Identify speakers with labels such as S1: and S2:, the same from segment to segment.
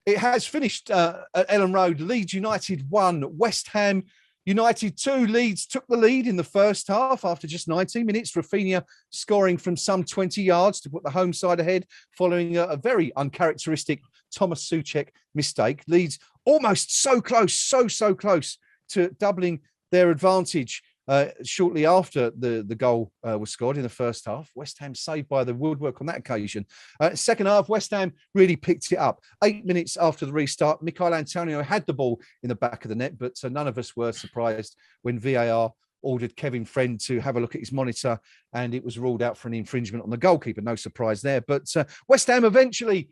S1: It has finished at Ellen Road. Leeds United 1, West Ham United 2. Leeds took the lead in the first half after just 19 minutes. Rafinha scoring from some 20 yards to put the home side ahead following a very uncharacteristic Thomas Souček mistake. Leeds almost so close, so close to doubling their advantage shortly after the goal was scored in the first half. West Ham saved by the woodwork on that occasion. Second half, West Ham really picked it up. 8 minutes after the restart, Michail Antonio had the ball in the back of the net, but none of us were surprised when VAR ordered Kevin Friend to have a look at his monitor, and it was ruled out for an infringement on the goalkeeper. No surprise there. But West Ham eventually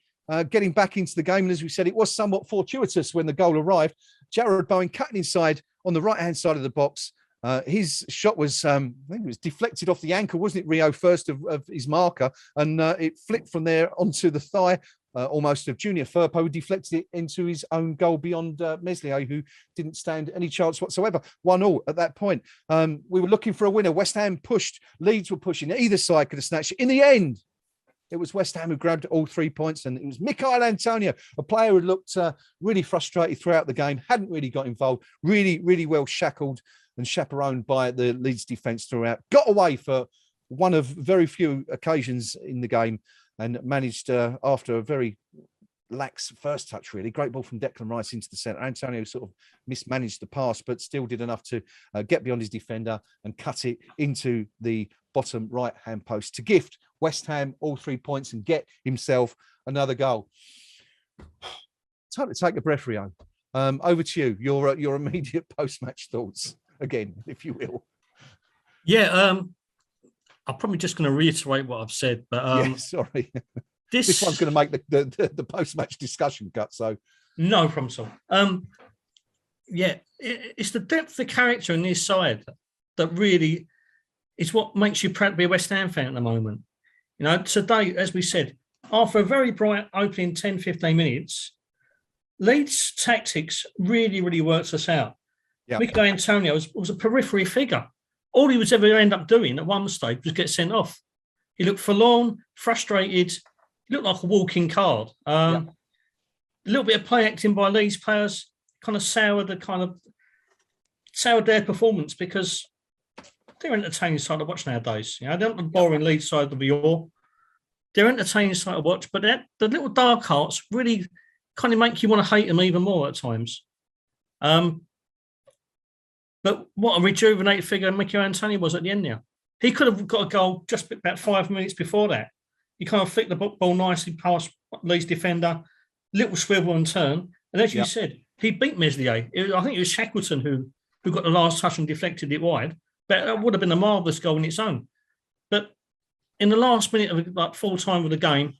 S1: getting back into the game. And as we said, it was somewhat fortuitous when the goal arrived. Jarrod Bowen cutting inside on the right-hand side of the box. His shot was, I think it was deflected off the ankle, wasn't it, Rio, first of his marker, and it flicked from there onto the thigh, almost of Junior Firpo, who deflected it into his own goal beyond Meslier, who didn't stand any chance whatsoever. 1-1 at that point. We were looking for a winner. West Ham pushed, Leeds were pushing. Either side could have snatched it. In the end, it was West Ham who grabbed all 3 points, and it was Michail Antonio, a player who looked really frustrated throughout the game, hadn't really got involved, really well shackled and chaperoned by the Leeds defence throughout. Got away for one of very few occasions in the game and managed, after a very lax first touch, really, great ball from Declan Rice into the centre. Antonio sort of mismanaged the pass, but still did enough to get beyond his defender and cut it into the bottom right-hand post to gift West Ham all 3 points and get himself another goal. Time to take a breath, Rio. Over to you, your immediate post-match thoughts. Again, if you will.
S2: Yeah, I'm probably just going to reiterate what I've said, but
S1: sorry, this one's going to make the post-match discussion cut. So
S2: no problem, sir. It's the depth of character in this side that really is what makes you proud to be a West Ham fan at the moment. You know, today, as we said, after a very bright opening 10-15 minutes, Leeds' tactics really worked us out. Yep. Michail Antonio was a periphery figure. All he was ever end up doing at one stage was get sent off. He looked forlorn, frustrated. He looked like a walking card. A little bit of play acting by Leeds players kind of soured their performance, because they're entertaining side to watch nowadays. You know, they're not the boring Leeds side of the yore. They're entertaining side to watch, but the little dark arts really kind of make you want to hate them even more at times. But what a rejuvenated figure Michail Antonio was at the end there. He could have got a goal just about 5 minutes before that. He kind of flicked the ball nicely past Leeds defender, little swivel and turn. And as you said, he beat Meslier. I think it was Shackleton who got the last touch and deflected it wide. But that would have been a marvellous goal in its own. But in the last minute of full time of the game,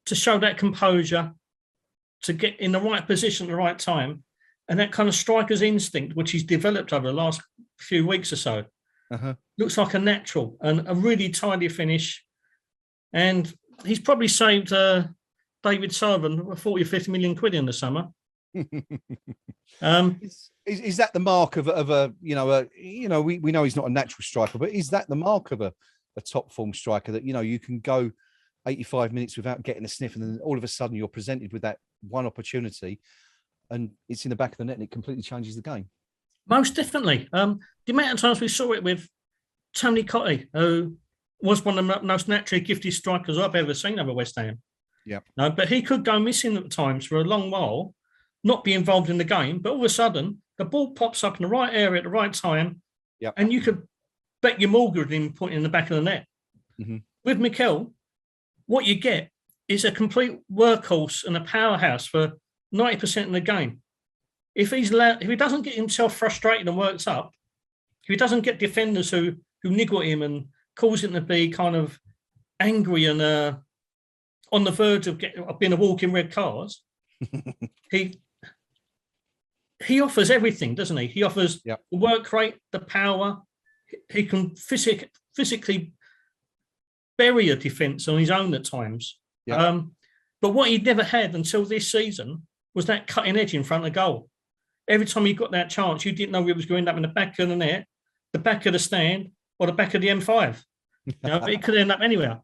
S2: to show that composure, to get in the right position at the right time, and that kind of striker's instinct, which he's developed over the last few weeks or so, looks like a natural and a really tidy finish. And he's probably saved David Sullivan 40 or 50 million quid in the summer.
S1: Is that the mark of a we know he's not a natural striker, but is that the mark of a top form striker, that, you can go 85 minutes without getting a sniff, and then all of a sudden you're presented with that one opportunity and it's in the back of the net and it completely changes the game?
S2: Most definitely. The amount of times we saw it with Tony Cottee, who was one of the most naturally gifted strikers I've ever seen over West Ham.
S1: Yeah.
S2: No, but he could go missing at times for a long while, not be involved in the game, but all of a sudden the ball pops up in the right area at the right time, and you could bet your mortgage in putting in the back of the net.
S1: Mm-hmm.
S2: With Mikel, what you get is a complete workhorse and a powerhouse for 90% of the game. If he doesn't get himself frustrated and worked up, if he doesn't get defenders who niggle at him and cause him to be kind of angry and on the verge of being a walking red card, he offers everything, doesn't he? He offers the work rate, the power. He can physically bury a defence on his own at times. Yeah. But what he never had until this season was that cutting edge in front of goal. Every time he got that chance, you didn't know he was going to end up in the back of the net, the back of the stand, or the back of the M5. But it could end up anywhere.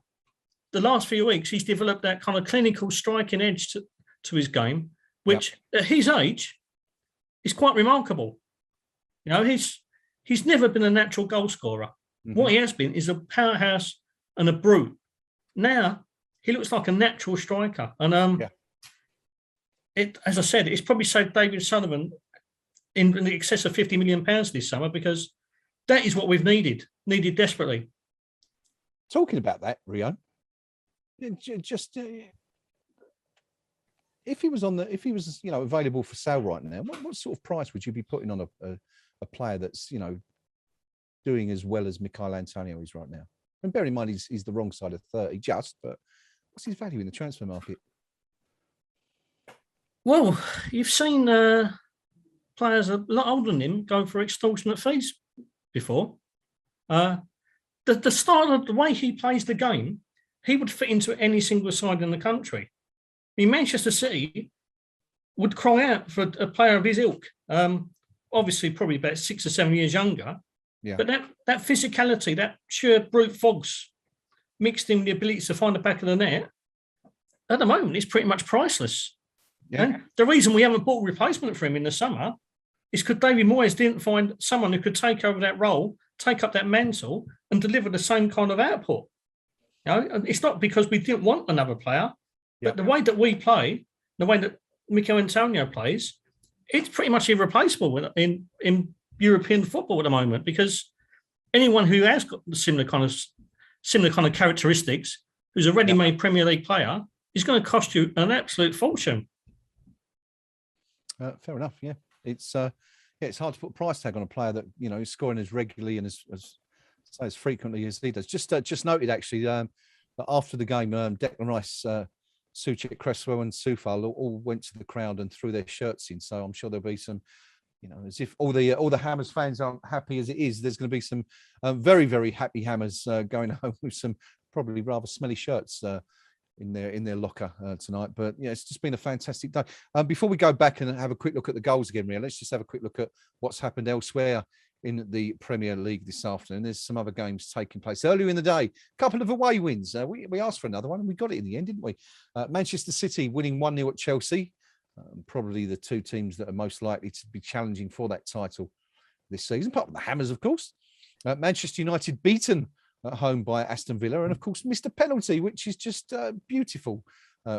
S2: The last few weeks, he's developed that kind of clinical striking edge to his game, which at his age is quite remarkable. You know, he's never been a natural goal scorer. Mm-hmm. What he has been is a powerhouse and a brute. Now he looks like a natural striker, and as I said, it's probably saved David Sullivan in excess of £50 million this summer, because that is what we've needed desperately.
S1: Talking about that, Rio, just if he was available for sale right now, what sort of price would you be putting on a player that's doing as well as Michail Antonio is right now? And bear in mind he's the wrong side of 30, but what's his value in the transfer market?
S2: Well, you've seen players a lot older than him going for extortionate fees before. The style of the way he plays the game, he would fit into any single side in the country. I mean, Manchester City would cry out for a player of his ilk. Obviously, probably about 6 or 7 years younger. Yeah. But that physicality, that sheer brute force, mixed in with the ability to find the back of the net, at the moment, it's pretty much priceless. Yeah. And the reason we haven't bought a replacement for him in the summer is because David Moyes didn't find someone who could take over that role, take up that mantle, and deliver the same kind of output. It's not because we didn't want another player, but the way that we play, the way that Michail Antonio plays, it's pretty much irreplaceable in European football at the moment, because anyone who has got similar kind of characteristics, who's a ready-made Premier League player, is going to cost you an absolute fortune.
S1: Fair enough. Yeah, it's hard to put a price tag on a player that is scoring as regularly and as frequently as he does. Just noted actually that after the game, Declan Rice, Souček, Cresswell, and Soufal all went to the crowd and threw their shirts in. So I'm sure there'll be some, as if all the Hammers fans aren't happy as it is. There's going to be some very, very happy Hammers going home with some probably rather smelly shirts in their locker tonight. But yeah, it's just been a fantastic day. Before we go back and have a quick look at the goals again, Rio, let's just have a quick look at what's happened elsewhere in the Premier League this afternoon. There's some other games taking place earlier in the day. A couple of away wins. We asked for another one and we got it in the end, didn't we? Manchester City winning 1-0 at Chelsea. Probably the two teams that are most likely to be challenging for that title this season, apart from the Hammers, of course. Manchester United beaten at home by Aston Villa, and of course missed a penalty, which is just beautiful,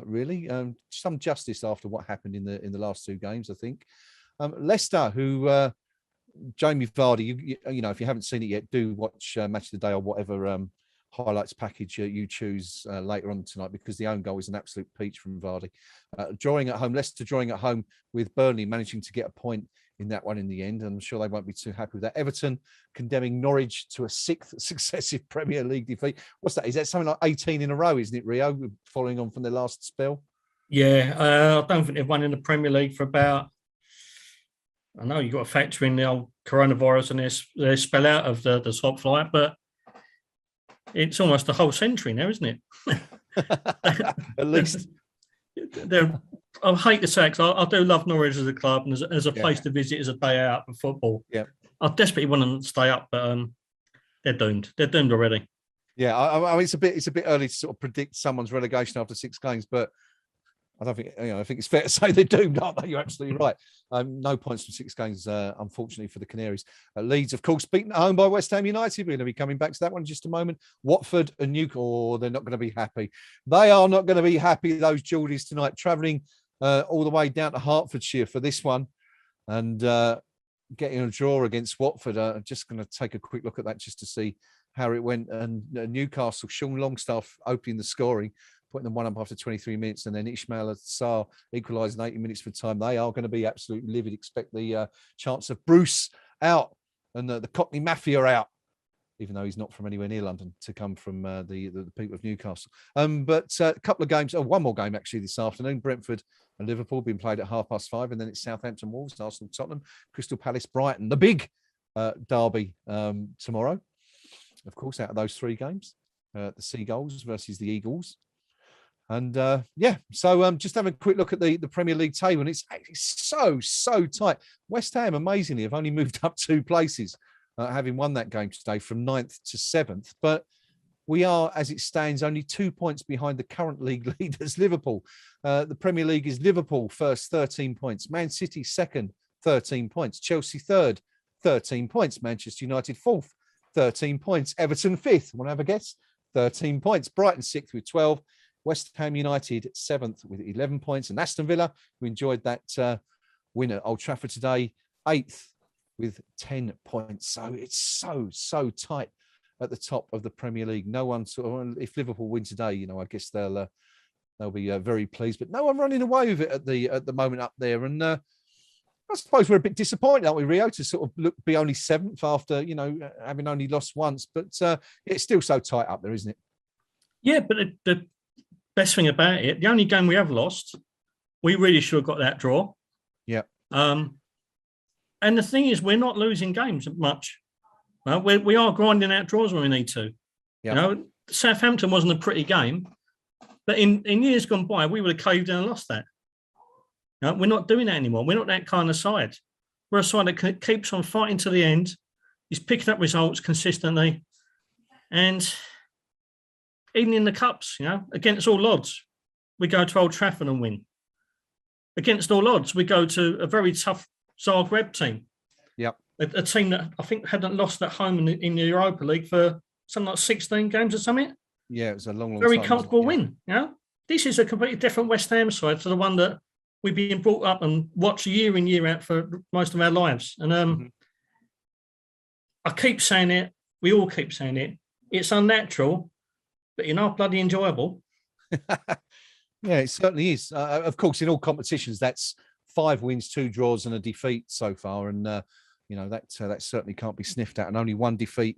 S1: really. Some justice after what happened in the last two games, I think. Leicester, who Jamie Vardy, if you haven't seen it yet, do watch Match of the Day or whatever highlights package you choose later on tonight, because the own goal is an absolute peach from Vardy. Leicester drawing at home with Burnley, managing to get a point in that one in the end. I'm sure they won't be too happy with that. Everton condemning Norwich to a 6th successive Premier League defeat. What's that? Is that something like 18 in a row, isn't it, Rio, following on from their last spell?
S2: Yeah, I don't think they've won in the Premier League for about, I know you've got to factor in the old coronavirus and their spell out of the top flight, but it's almost a whole century now, isn't it?
S1: At least.
S2: I hate to say it, because I do love Norwich as a club and as a place to visit as a day out for football. Yeah, I desperately want them to stay up, but they're doomed. They're doomed already.
S1: Yeah, I mean, it's a bit early to sort of predict someone's relegation after 6 games, but I don't think I think it's fair to say they're doomed, aren't they? You're absolutely right. No points from 6 games, unfortunately, for the Canaries. Leeds, of course, beaten at home by West Ham United. We're going to be coming back to that one in just a moment. Watford and Newcastle, they're not going to be happy. They are not going to be happy, those Geordies, tonight, travelling all the way down to Hertfordshire for this one, and getting a draw against Watford. I'm just going to take a quick look at that just to see how it went. And Newcastle, Sean Longstaff opening the scoring, putting them one up after 23 minutes, and then Ismail Assar equalising 80 minutes for time. They are going to be absolutely livid. Expect the chance of Bruce out and the Cockney Mafia out, even though he's not from anywhere near London, to come from the people of Newcastle. But a couple of games, one more game actually this afternoon. Brentford and Liverpool being played at 5:30, and then it's Southampton Wolves, Arsenal Tottenham, Crystal Palace Brighton. The big derby tomorrow, of course, out of those 3 games. The Seagulls versus the Eagles. And so just having a quick look at the Premier League table, and it's so tight. West Ham, amazingly, have only moved up 2 places, having won that game today from 9th to 7th. But we are, as it stands, only 2 points behind the current league leaders, Liverpool. The Premier League is Liverpool first, 13 points. Man City second, 13 points. Chelsea third, 13 points. Manchester United fourth, 13 points. Everton fifth. Want to have a guess? 13 points. Brighton sixth with 12. West Ham United seventh with 11 points. And Aston Villa, who enjoyed that win at Old Trafford today, eighth with 10 points. So it's so tight at the top of the Premier League. No one if Liverpool win today, I guess they'll be very pleased, but no one running away with it at the moment up there. And I suppose we're a bit disappointed, aren't we, Rio, to sort of be only seventh after, having only lost once, but it's still so tight up there, isn't it?
S2: Yeah, but the best thing about it, the only game we have lost, we really should have got that draw.
S1: Yeah.
S2: And the thing is, we're not losing games much. We are grinding out draws when we need to.
S1: Yeah.
S2: Southampton wasn't a pretty game, but in years gone by, we would have caved in and lost that. We're not doing that anymore. We're not that kind of side. We're a side that keeps on fighting to the end. He's picking up results consistently. And even in the cups, against all odds, we go to Old Trafford and win. Against all odds, we go to a very tough Zagreb team.
S1: Yep.
S2: A team that I think hadn't lost at home in the Europa League for something like 16 games or something.
S1: Yeah, it was a long
S2: very
S1: time,
S2: comfortable win. This is a completely different West Ham side to the one that we've been brought up and watched year in, year out for most of our lives. And I keep saying it, we all keep saying it, it's unnatural, but bloody enjoyable.
S1: Yeah, it certainly is. Of course, in all competitions, that's 5 wins, 2 draws and a defeat so far. And, that certainly can't be sniffed at. And only 1 defeat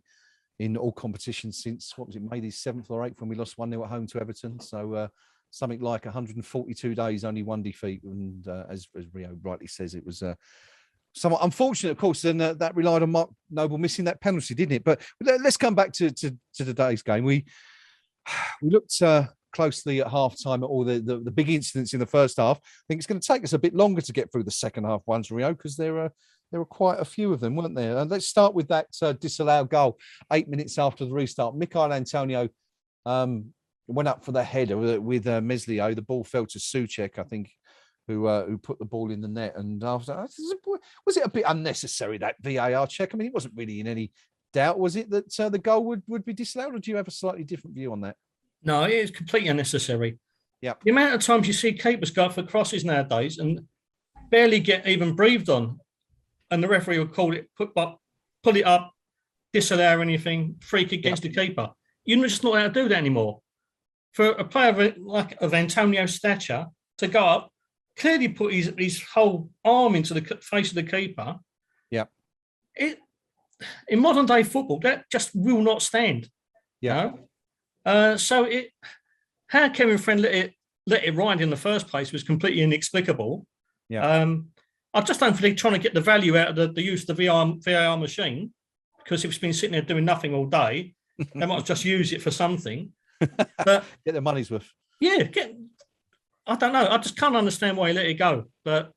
S1: in all competitions since, May the 7th or 8th when we lost 1-0 at home to Everton. So something like 142 days, only 1 defeat. And as Rio rightly says, it was somewhat unfortunate, of course, and that relied on Mark Noble missing that penalty, didn't it? But let's come back to today's game. We looked closely at half-time at all the big incidents in the first half. I think it's going to take us a bit longer to get through the second half ones, Rio, because there were quite a few of them, weren't there? And let's start with that disallowed goal 8 minutes after the restart. Michail Antonio went up for the header with Meslier. The ball fell to Souček, I think, who put the ball in the net. And after, was it a bit unnecessary, that VAR check? I mean, it wasn't really in any doubt, was it, that the goal would be disallowed, or do you have a slightly different view on that?
S2: No, it is completely unnecessary.
S1: Yeah.
S2: The amount of times you see keepers go for crosses nowadays and barely get even breathed on, and the referee will call it, pull it up, disallow anything, free kick against the keeper. You're just not allowed to do that anymore. For a player of Antonio's stature to go up, clearly put his whole arm into the face of the keeper.
S1: Yeah.
S2: In modern day football, that just will not stand.
S1: Yeah.
S2: How Kevin Friend let it ride in the first place was completely inexplicable.
S1: Yeah.
S2: I just don't think they're trying to get the value out of the use of the VAR machine, because if it's been sitting there doing nothing all day, they might just use it for something. But
S1: get their money's worth.
S2: Yeah, I don't know. I just can't understand why he let it go. But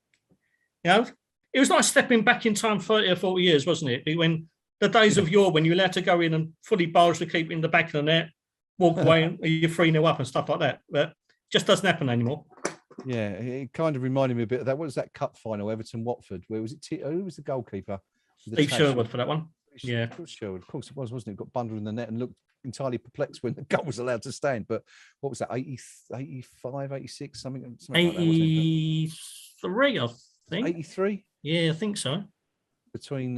S2: it was like stepping back in time 30 or 40 years, wasn't it? When the days of yore, when you're allowed to go in and fully barge the keeper in the back of the net, walk away and you're 3-0 up and stuff like that. But it just doesn't happen anymore.
S1: Yeah, it kind of reminded me a bit of that. What was that cup final, Everton-Watford? Where was it? Who was the goalkeeper?
S2: Steve Sherwood for that one. Yeah.
S1: Sherwood. Of course it was, wasn't it? Got bundled in the net and looked entirely perplexed when the goal was allowed to stand. But what was that, 85, 86, something like that, wasn't it?
S2: 83, I think.
S1: 83?
S2: Yeah, I think so.
S1: Between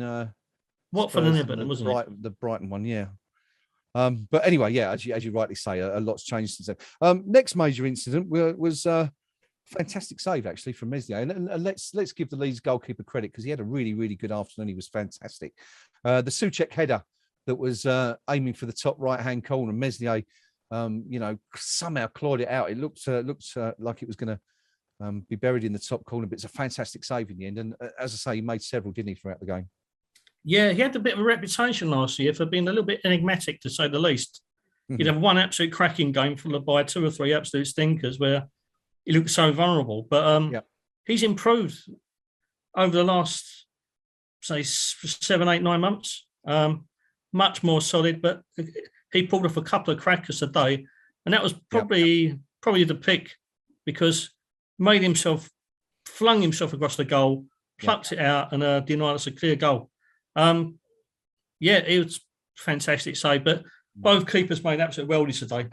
S2: Watford and Everton, wasn't it?
S1: The Brighton one, yeah. But anyway, yeah, as you rightly say, a lot's changed since then. Next major incident was fantastic save, actually, from Meslier. And let's give the Leeds goalkeeper credit, because he had a really, really good afternoon. He was fantastic. The Souček header that was aiming for the top right-hand corner, Meslier, somehow clawed it out. It looked like it was going to be buried in the top corner, but it's a fantastic save in the end. And as I say, he made several, didn't he, throughout the game?
S2: Yeah, he had a bit of a reputation last year for being a little bit enigmatic, to say the least. He'd have one absolute cracking game followed by 2 or 3 absolute stinkers where he looked so vulnerable. But he's improved over the last, say, 7, 8, 9 months. Much more solid. But he pulled off a couple of crackers a day, and that was probably the pick, because made himself, flung himself across the goal, plucked it out, and denied us a clear goal. It was fantastic save, but both keepers made absolute worldies today.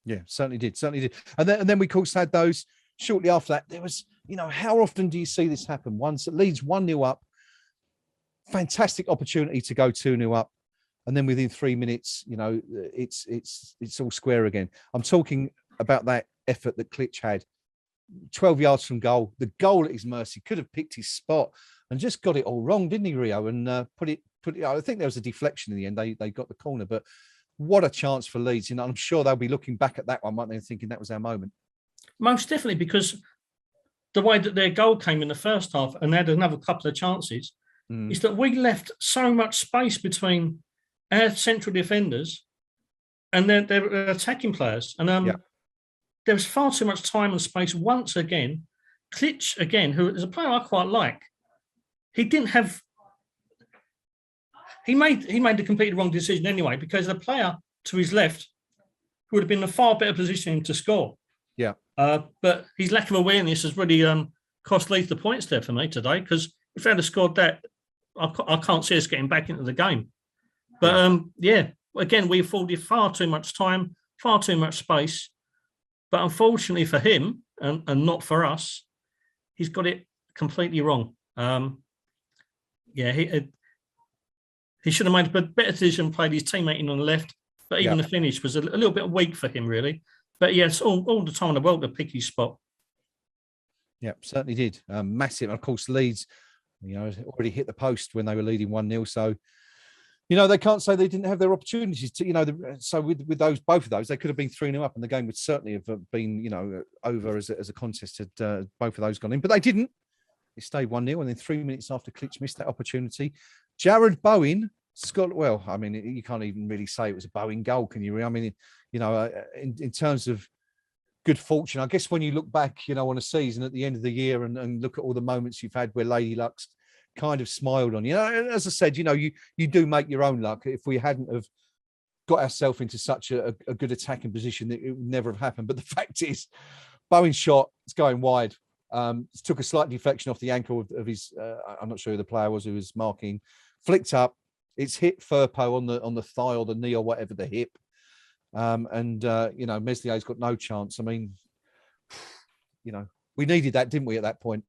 S1: Yeah, certainly did. And then we, of course, had those shortly after that. There was, how often do you see this happen? Once it leads 1-0 up, fantastic opportunity to go 2-0 up. And then within 3 minutes, it's all square again. I'm talking about that effort that Klitsch had, 12 yards from goal. The goal at his mercy, could have picked his spot and just got it all wrong, didn't he, Rio? And put it. I think there was a deflection in the end. They got the corner, but what a chance for Leeds. I'm sure they'll be looking back at that one, won't they, and thinking that was our moment.
S2: Most definitely, because the way that their goal came in the first half and they had another couple of chances, is that we left so much space between our central defenders and their attacking players. And there was far too much time and space once again. Klitsch, again, who is a player I quite like, he didn't have... He made the completely wrong decision anyway, because the player to his left would have been in a far better position to score.
S1: Yeah.
S2: But his lack of awareness has really cost Leeds the points there for me today, because if they had scored that, I can't see us getting back into the game. But again, we afforded far too much time, far too much space. But unfortunately for him, and not for us, he's got it completely wrong. He should have made a better decision, played his teammate in on the left, but even the finish was a little bit weak for him, really. But yes, all the time in the world to pick his spot.
S1: Yeah, certainly did. Massive. Of course, Leeds, already hit the post when they were leading 1-0. So, they can't say they didn't have their opportunities to, so with both of those, they could have been 3-0 up and the game would certainly have been, over as a contest had both of those gone in. But they didn't. It stayed 1-0. And then 3 minutes after Klitsch missed that opportunity, Jared Bowen, you can't even really say it was a Bowen goal, can you? I mean, in terms of good fortune, I guess when you look back, on a season at the end of the year and look at all the moments you've had where Lady Luck's kind of smiled on you. As I said, you do make your own luck. If we hadn't have got ourselves into such a good attacking position, it would never have happened. But the fact is, Bowen's shot, it's going wide. Took a slight deflection off the ankle of his, I'm not sure who the player was who was marking, flicked up, it's hit Firpo on the thigh or the knee or whatever, the hip. Meslier's got no chance. I mean, we needed that, didn't we, at that point?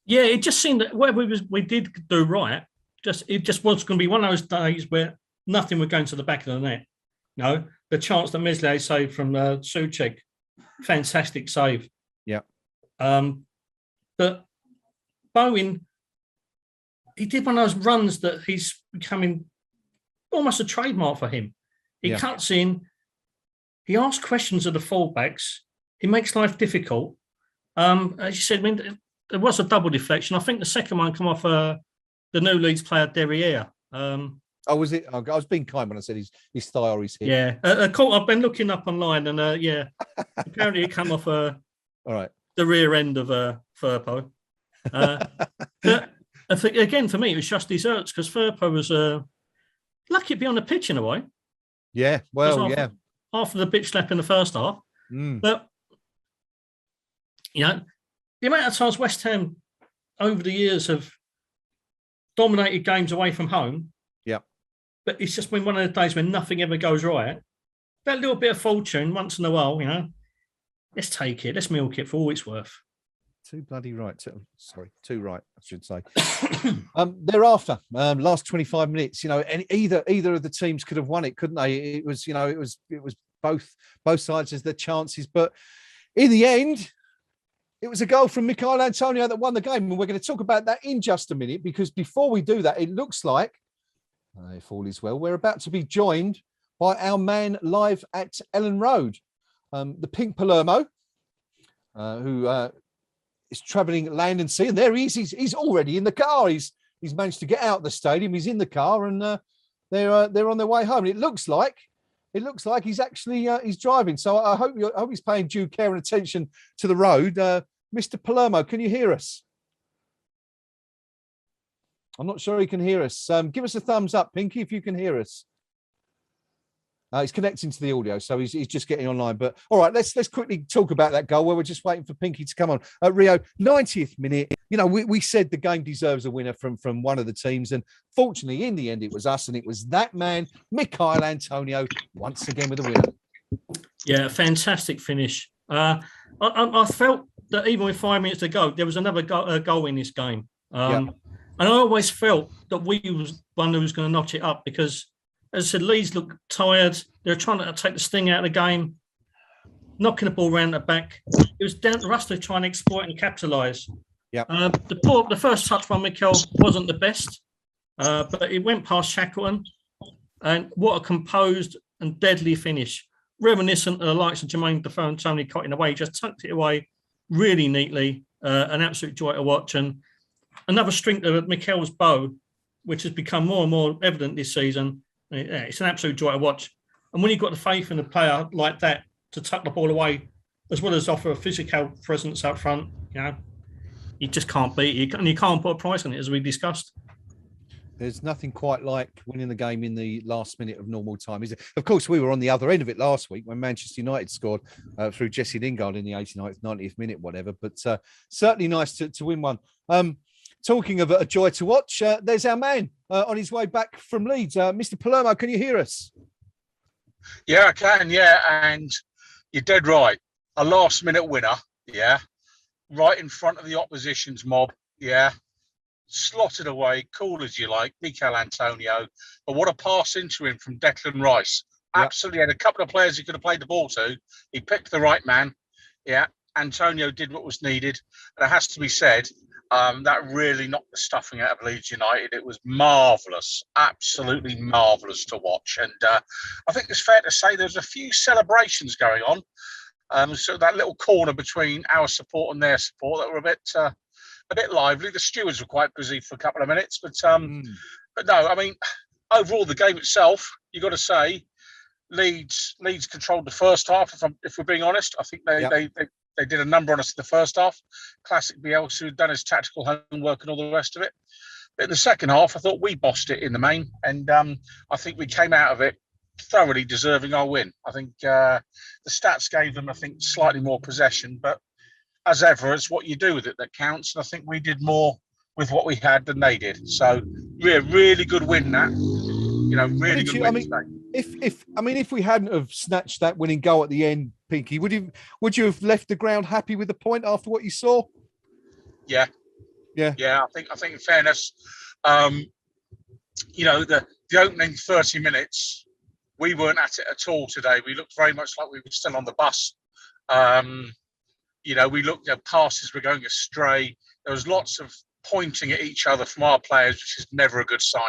S2: Yeah, it just seemed that whatever we did do right, it just was going to be one of those days where nothing would go into the back of the net. The chance that Meslier saved from Souček, fantastic save.
S1: Yeah.
S2: But Bowen, he did one of those runs that he's becoming almost a trademark for him. He cuts in, he asks questions of the fullbacks, he makes life difficult. As you said, there was a double deflection. I think the second one come off the new Leeds player, Derriere.
S1: Was it? I was being kind when I said his thigh or his hip.
S2: Yeah. I've been looking up online and, apparently it come off all
S1: right,
S2: the rear end of Firpo. But I think, again, for me, it was just desserts because Firpo was lucky to be on the pitch in a way.
S1: Yeah, well,
S2: After the bitch slap in the first half. But, the amount of times West Ham over the years have dominated games away from home.
S1: Yeah.
S2: But it's just been one of the days when nothing ever goes right. That little bit of fortune once in a while, let's take it. Let's milk it for all it's worth.
S1: Too bloody right. Too right, I should say. Thereafter, last 25 minutes, and either of the teams could have won it, couldn't they? It was both sides as their chances, but in the end, it was a goal from Michail Antonio that won the game, and we're going to talk about that in just a minute. Because before we do that, it looks like, if all is well, we're about to be joined by our man live at Ellen Road, the Pink Palermo, who is travelling land and sea, and there he is. He's already in the car. He's managed to get out of the stadium. He's in the car, and they're on their way home. And it looks like he's actually he's driving. So I hope he's paying due care and attention to the road. Mr. Palermo, can you hear us? I'm not sure he can hear us. Give us a thumbs up, Pinky, if you can hear us. He's connecting to the audio, so he's just getting online. But all right, let's quickly talk about that goal where we're just waiting for Pinky to come on. Rio, 90th minute. You know, we said the game deserves a winner from one of the teams, and fortunately, in the end, it was us, and it was that man, Michail Antonio, once again with the winner.
S2: Yeah, fantastic finish. I felt that even with 5 minutes to go, there was another goal in this game. And I always felt that we was one who was going to notch it up because, as I said, Leeds looked tired. They were trying to take the sting out of the game, knocking the ball around the back. It was down to us to try and exploit and capitalise. The first touch by Mikel wasn't the best, but it went past Shackleton. And what a composed and deadly finish. Reminiscent of the likes of Jermaine Defoe and Tony Cotton away. He just tucked it away really neatly. An absolute joy to watch. And another strength of Mikel's bow, which has become more and more evident this season. It's an absolute joy to watch. And when you've got the faith in a player like that to tuck the ball away, as well as offer a physical presence up front, you know, you just can't beat it. And you can't put a price on it, as we discussed.
S1: There's nothing quite like winning the game in the last minute of normal time, is it? Of course, we were on the other end of it last week when Manchester United scored through Jesse Lingard in the 89th, 90th minute, whatever. But certainly nice to win one. Talking of a joy to watch, there's our man on his way back from Leeds. Mr. Palermo, can you hear us?
S3: Yeah, I can, yeah. And you're dead right. A last-minute winner, yeah. Right in front of the opposition's mob, yeah. Slotted away, cool as you like, Michail Antonio. But what a pass into him from Declan Rice. Absolutely had a couple of players he could have played the ball to. He picked the right man. Yeah, Antonio did what was needed. And it has to be said, that really knocked the stuffing out of Leeds United. It was marvellous, absolutely marvellous to watch. And I think it's fair to say there's a few celebrations going on. So that little corner between our support and their support that were a bit lively. The stewards were quite busy for a couple of minutes, but no, I mean, overall the game itself, you got to say, Leeds controlled the first half. If we're being honest, I think they did a number on us in the first half. Classic Bielsa, who'd done his tactical homework and all the rest of it. But in the second half, I thought we bossed it in the main, and I think we came out of it thoroughly deserving our win. I think the stats gave them, I think, slightly more possession, but as ever, it's what you do with it that counts. And I think we did more with what we had than they did. So, really good win. That, you know, really good win.
S1: If we hadn't have snatched that winning goal at the end, Pinky, would you have left the ground happy with the point after what you saw?
S3: Yeah. I think in fairness, you know, the opening 30 minutes, we weren't at it at all today. We looked very much like we were still on the bus. You know, we looked at passes were going astray. There was lots of pointing at each other from our players, which is never a good sign.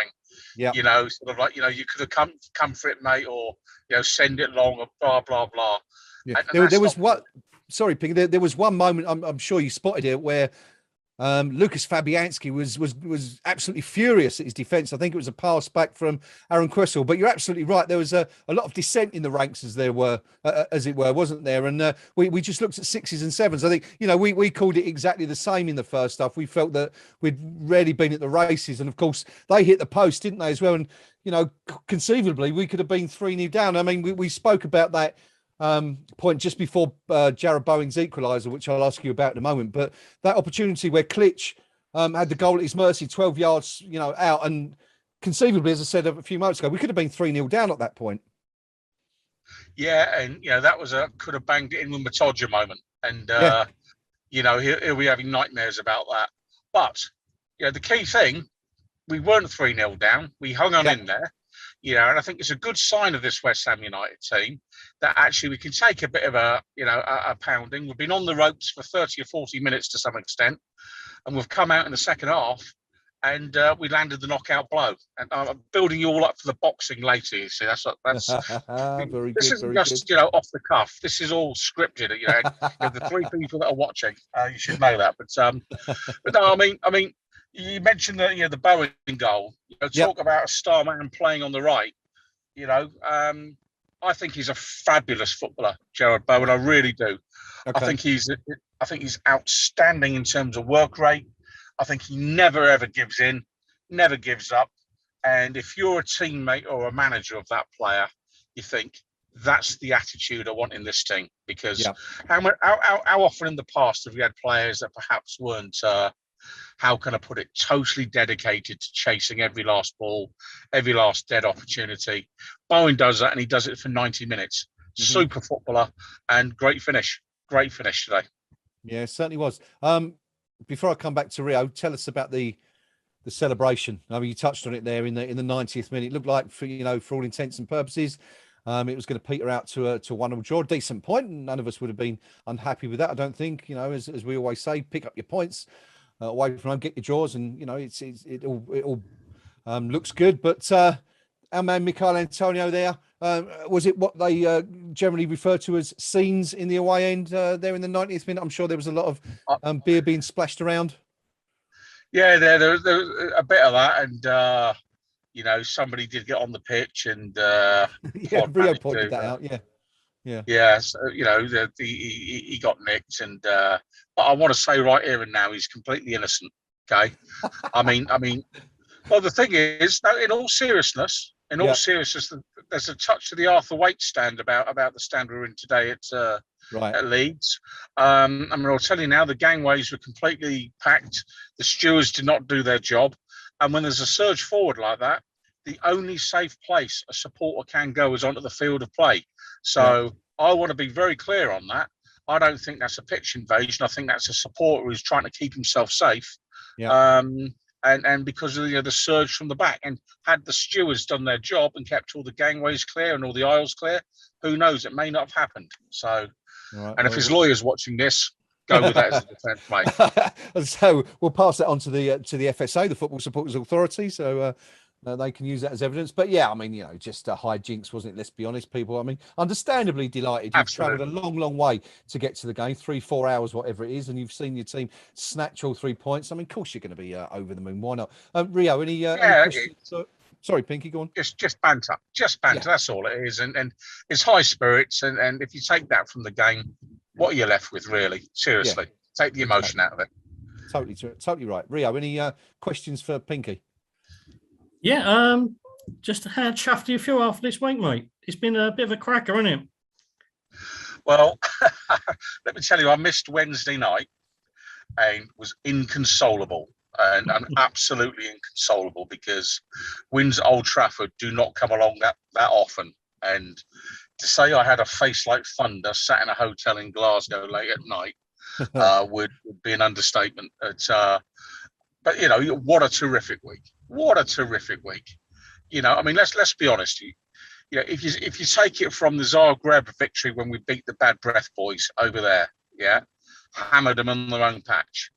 S3: Yeah. You know, sort of like, you know, you could have come for it, mate, or, you know, send it long, or blah, blah, blah.
S1: Yeah. There was one, sorry, Pinky, there was one moment, I'm sure you spotted it, where Lucas Fabianski was absolutely furious at his defence. I think it was a pass back from Aaron Cresswell. But you're absolutely right. There was a lot of dissent in the ranks, as it were, wasn't there? And we just looked at sixes and sevens. I think, you know, we called it exactly the same in the first half. We felt that we'd rarely been at the races. And, of course, they hit the post, didn't they, as well? And, you know, conceivably, we could have been 3-0 down. I mean, we spoke about that point just before Jarrod Bowen's equaliser, which I'll ask you about in a moment. But that opportunity where Klitsch had the goal at his mercy, 12 yards, you know, out, and conceivably, as I said a few moments ago, we could have been 3-0 down at that point.
S3: Yeah, and you know that was could have banged it in with Matoja moment, and you know he'll be having nightmares about that. But you know the key thing, we weren't 3-0 down. We hung on in there. You know, and I think it's a good sign of this West Ham United team that actually we can take a bit of a pounding. We've been on the ropes for 30 or 40 minutes to some extent, and we've come out in the second half and we landed the knockout blow. And I'm building you all up for the boxing later. You see, that's
S1: very
S3: this
S1: good,
S3: isn't just
S1: good.
S3: Off the cuff. This is all scripted. You know, the three people that are watching, you should know that. But no, I mean. You mentioned the Bowen goal. You know, talk about a star man playing on the right. You know, I think he's a fabulous footballer, Jarrod Bowen. I really do. Okay. I think he's outstanding in terms of work rate. I think he never ever gives in, never gives up. And if you're a teammate or a manager of that player, you think, that's the attitude I want in this team. Because
S1: Yeah.
S3: how often in the past have we had players that perhaps weren't, how can I put it, totally dedicated to chasing every last ball, every last dead opportunity? Bowen does that, and he does it for 90 minutes. Super footballer, and great finish. Great finish today.
S1: Yeah, it certainly was. Before I come back to Rio, tell us about the celebration. I mean, you touched on it there in the 90th minute. It looked like, for all intents and purposes, it was going to peter out to a 1-1 draw. Decent point. None of us would have been unhappy with that, I don't think. As we always say, pick up your points away from home, get your draws, and it all looks good. But our man Michail Antonio there, was it what they generally refer to as scenes in the away end there in the 90th minute? I'm sure there was a lot of beer being splashed around.
S3: Yeah, there was a bit of that, and somebody did get on the pitch, and
S1: yeah, Rio pointed that out.
S3: Yeah. So, he got nicked, and but I want to say right here and now, he's completely innocent. Okay, I mean, well, the thing is, in all seriousness, there's a touch to the Arthur Waite stand about the stand we're in today at Leeds. I'll tell you now, the gangways were completely packed. The stewards did not do their job. And when there's a surge forward like that, the only safe place a supporter can go is onto the field of play. So I want to be very clear on that. I don't think that's a pitch invasion. I think that's a supporter who's trying to keep himself safe.
S1: Yeah.
S3: And because of the surge from the back, and had the stewards done their job and kept all the gangways clear and all the aisles clear, who knows? It may not have happened. So, if his lawyer's watching this, go with that as a defence, mate.
S1: So we'll pass that on to the FSA, the Football Supporters Authority, so they can use that as evidence. But yeah, I mean, just a hijinks, wasn't it? Let's be honest, people. I mean, understandably delighted. You've travelled a long way to get to the game, 3-4 hours, whatever it is, and you've seen your team snatch all 3 points. I mean, of course you're going to be over the moon. Why not? Rio, any questions? Sorry, Pinky, go on.
S3: Just banter. Just banter. Yeah. That's all it is. And it's high spirits. And if you take that from the game, what are you left with, really? Seriously. Yeah. Take the emotion out of it.
S1: Totally right. Rio, any questions for Pinky?
S2: Yeah, just how chuffed do you feel after this week, mate? It's been a bit of a cracker, hasn't it?
S3: Well, let me tell you, I missed Wednesday night and was inconsolable. And I'm absolutely inconsolable, because wins at Old Trafford do not come along that often. And to say I had a face like thunder sat in a hotel in Glasgow late at night would be an understatement. But what a terrific week! What a terrific week! I mean, let's be honest. If you take it from the Zagreb victory when we beat the Bad Breath boys over there, hammered them on their own patch.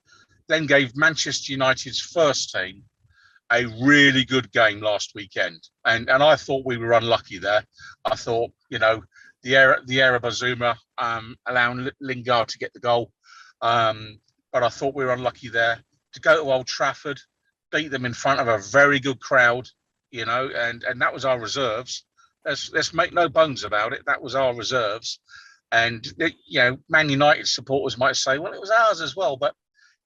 S3: Then gave Manchester United's first team a really good game last weekend, and I thought we were unlucky there. I thought the error of Bazuma allowing Lingard to get the goal, but I thought we were unlucky there to go to Old Trafford, beat them in front of a very good crowd, and that was our reserves. Let's make no bones about it. That was our reserves, and Man United supporters might say, well, it was ours as well, but.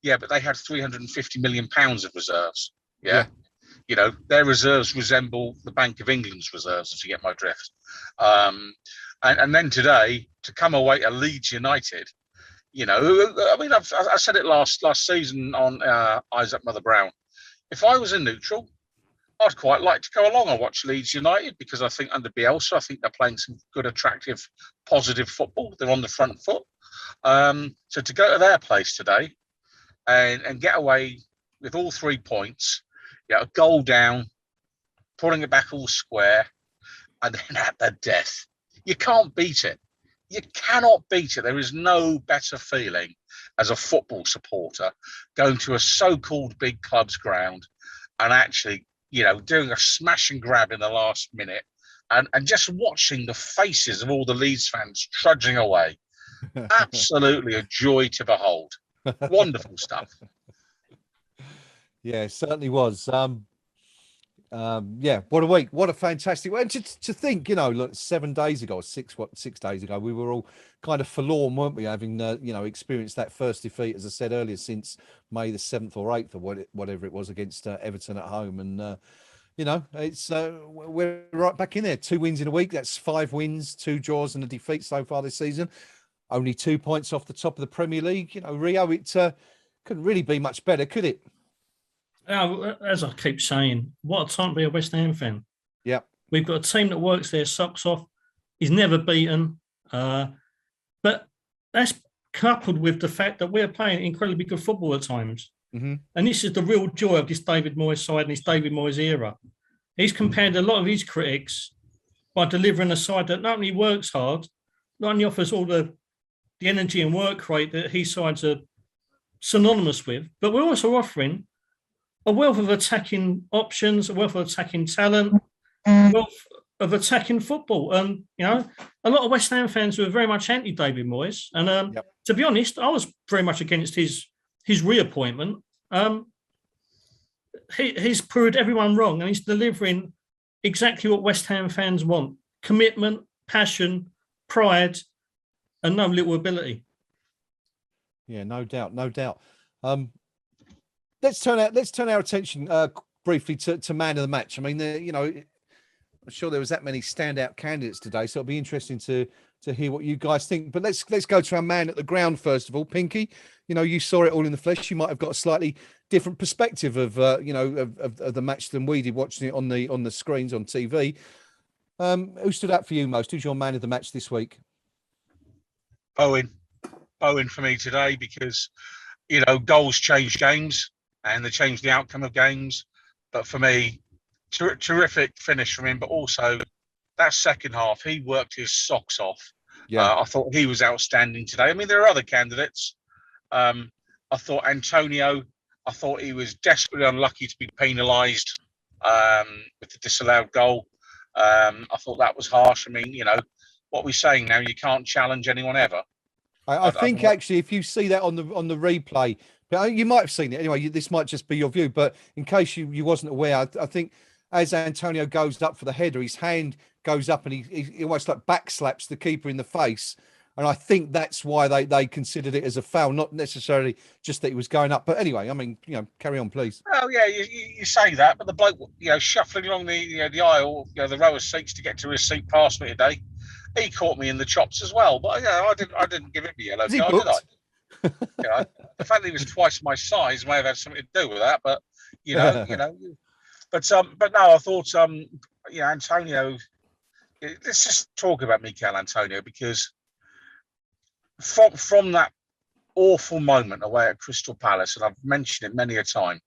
S3: Yeah, but they had £350 million of reserves. Yeah. Their reserves resemble the Bank of England's reserves, if you get my drift. And then today, to come away to Leeds United, I mean, I said it last season on Isaac Mother Brown. If I was a neutral, I'd quite like to go along and watch Leeds United, because I think under Bielsa, I think they're playing some good, attractive, positive football. They're on the front foot. So to go to their place today, and get away with all 3 points, a goal down, putting it back all square, and then at the death. You can't beat it. You cannot beat it. There is no better feeling as a football supporter going to a so-called big club's ground and actually, doing a smash and grab in the last minute and just watching the faces of all the Leeds fans trudging away. Absolutely a joy to behold. Wonderful stuff.
S1: Yeah, it certainly was. What a week. What a fantastic way. And to think, look, 7 days ago, or 6 days ago, we were all kind of forlorn, weren't we, having experienced that first defeat, as I said earlier, since May the 7th or 8th or whatever it was, against Everton at home. And You know, it's we're right back in there. 2 wins in a week. That's 5 wins, 2 draws, and a defeat so far this season. Only 2 points off the top of the Premier League. You know, Rio, it couldn't really be much better, could it?
S2: As I keep saying, what a time to be a West Ham fan.
S1: Yeah.
S2: We've got a team that works their socks off. He's never beaten. But that's coupled with the fact that we're playing incredibly good football at times.
S1: Mm-hmm.
S2: And this is the real joy of this David Moyes side and this David Moyes era. He's compared a lot of his critics by delivering a side that not only works hard, not only offers all the energy and work rate that his sides are synonymous with, but we're also offering a wealth of attacking options, a wealth of attacking talent, a wealth of attacking football. And, you know, a lot of West Ham fans were very much anti-David Moyes. And to be honest, I was very much against his reappointment. He's proved everyone wrong, and he's delivering exactly what West Ham fans want: commitment, passion, pride, and no little ability.
S1: Yeah, no doubt, no doubt. Let's turn our attention briefly to man of the match. I mean, you know, I'm sure there was that many standout candidates today, so it'll be interesting to hear what you guys think. But let's go to our man at the ground first of all, Pinky. You know, you saw it all in the flesh. You might have got a slightly different perspective of the match than we did watching it on the screens on TV. Who stood out for you most? Who's your man of the match this week?
S3: Owen for me today, because, you know, goals change games and they change the outcome of games. But for me, terrific finish from him. But also that second half, he worked his socks off. Yeah, I thought he was outstanding today. I mean, there are other candidates. I thought Antonio, I thought he was desperately unlucky to be penalised with the disallowed goal. I thought that was harsh. I mean, you know, what we're saying now, you can't challenge anyone ever.
S1: I think actually, if you see that on the replay, you might have seen it anyway. This might just be your view, but in case you wasn't aware, I think as Antonio goes up for the header, his hand goes up and he almost like backslaps the keeper in the face. And I think that's why they considered it as a foul, not necessarily just that he was going up. But anyway, I mean, you know, carry on, please.
S3: Oh yeah, you say that, but the bloke, you know, shuffling along the aisle, you know, the row of seats to get to his seat past me today, he caught me in the chops as well. But yeah, I didn't give him the yellow card, did I? You know, the fact that he was twice my size may have had something to do with that. But you know, but no, I thought Antonio. Let's just talk about Mikel Antonio, because from that awful moment away at Crystal Palace, and I've mentioned it many a time,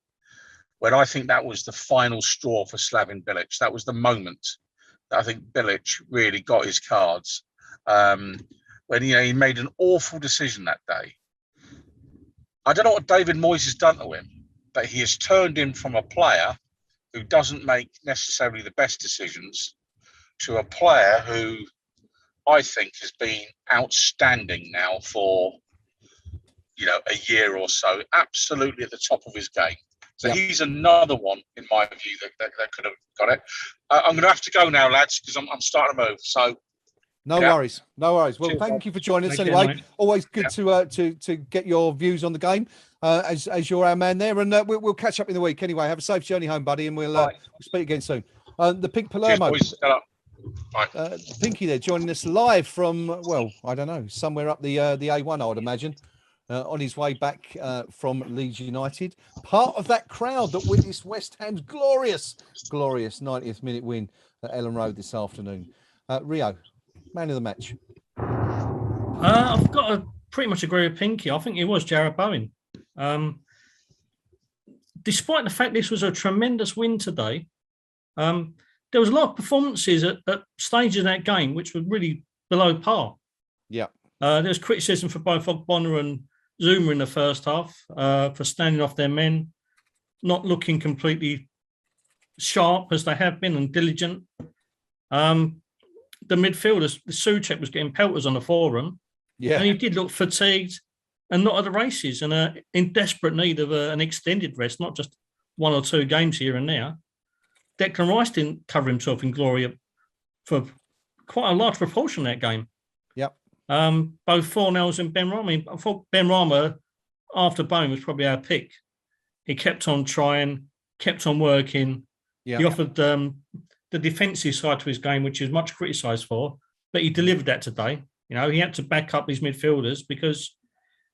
S3: when I think that was the final straw for Slaven Bilic. That was the moment that I think Bilic really got his cards. When he made an awful decision that day. I don't know what David Moyes has done to him, but he has turned him from a player who doesn't make necessarily the best decisions to a player who I think has been outstanding now for, you know, a year or so, absolutely at the top of his game. So he's another one, in my view, that could have got it. I'm going to have to go now, lads, because I'm starting to move. So
S1: no worries. Well, thank you for joining us anyway. Always good to get your views on the game as you're our man there, and we'll catch up in the week anyway. Have a safe journey home, buddy, and we'll speak again soon. The Pink Palermo.
S3: Cheers, boys.
S1: Pinky there joining us live from, well, I don't know, somewhere up the A1, I would imagine, on his way back from Leeds United. Part of that crowd that witnessed West Ham's glorious 90th minute win at Ellen Road this afternoon. Rio, man of the match.
S2: I've got to pretty much agree with Pinky. I think it was Jarrod Bowen. Despite the fact this was a tremendous win today, there was a lot of performances at stages of that game which were really below par. Yeah. There was criticism for both Ogbonna and Zuma in the first half for standing off their men, not looking completely sharp as they have been and diligent. The midfielders, the Souček was getting pelters on the forum. Yeah. And he did look fatigued and not at the races and in desperate need of an extended rest, not just 1 or 2 games here and there. Declan Rice didn't cover himself in glory for quite a large proportion of that game. Yep. Both Fornells and Ben Rama. I thought Ben Rama, after Bowen, was probably our pick. He kept on trying, kept on working, He offered the defensive side to his game, which is much criticised for, but he delivered that today. You know, he had to back up his midfielders because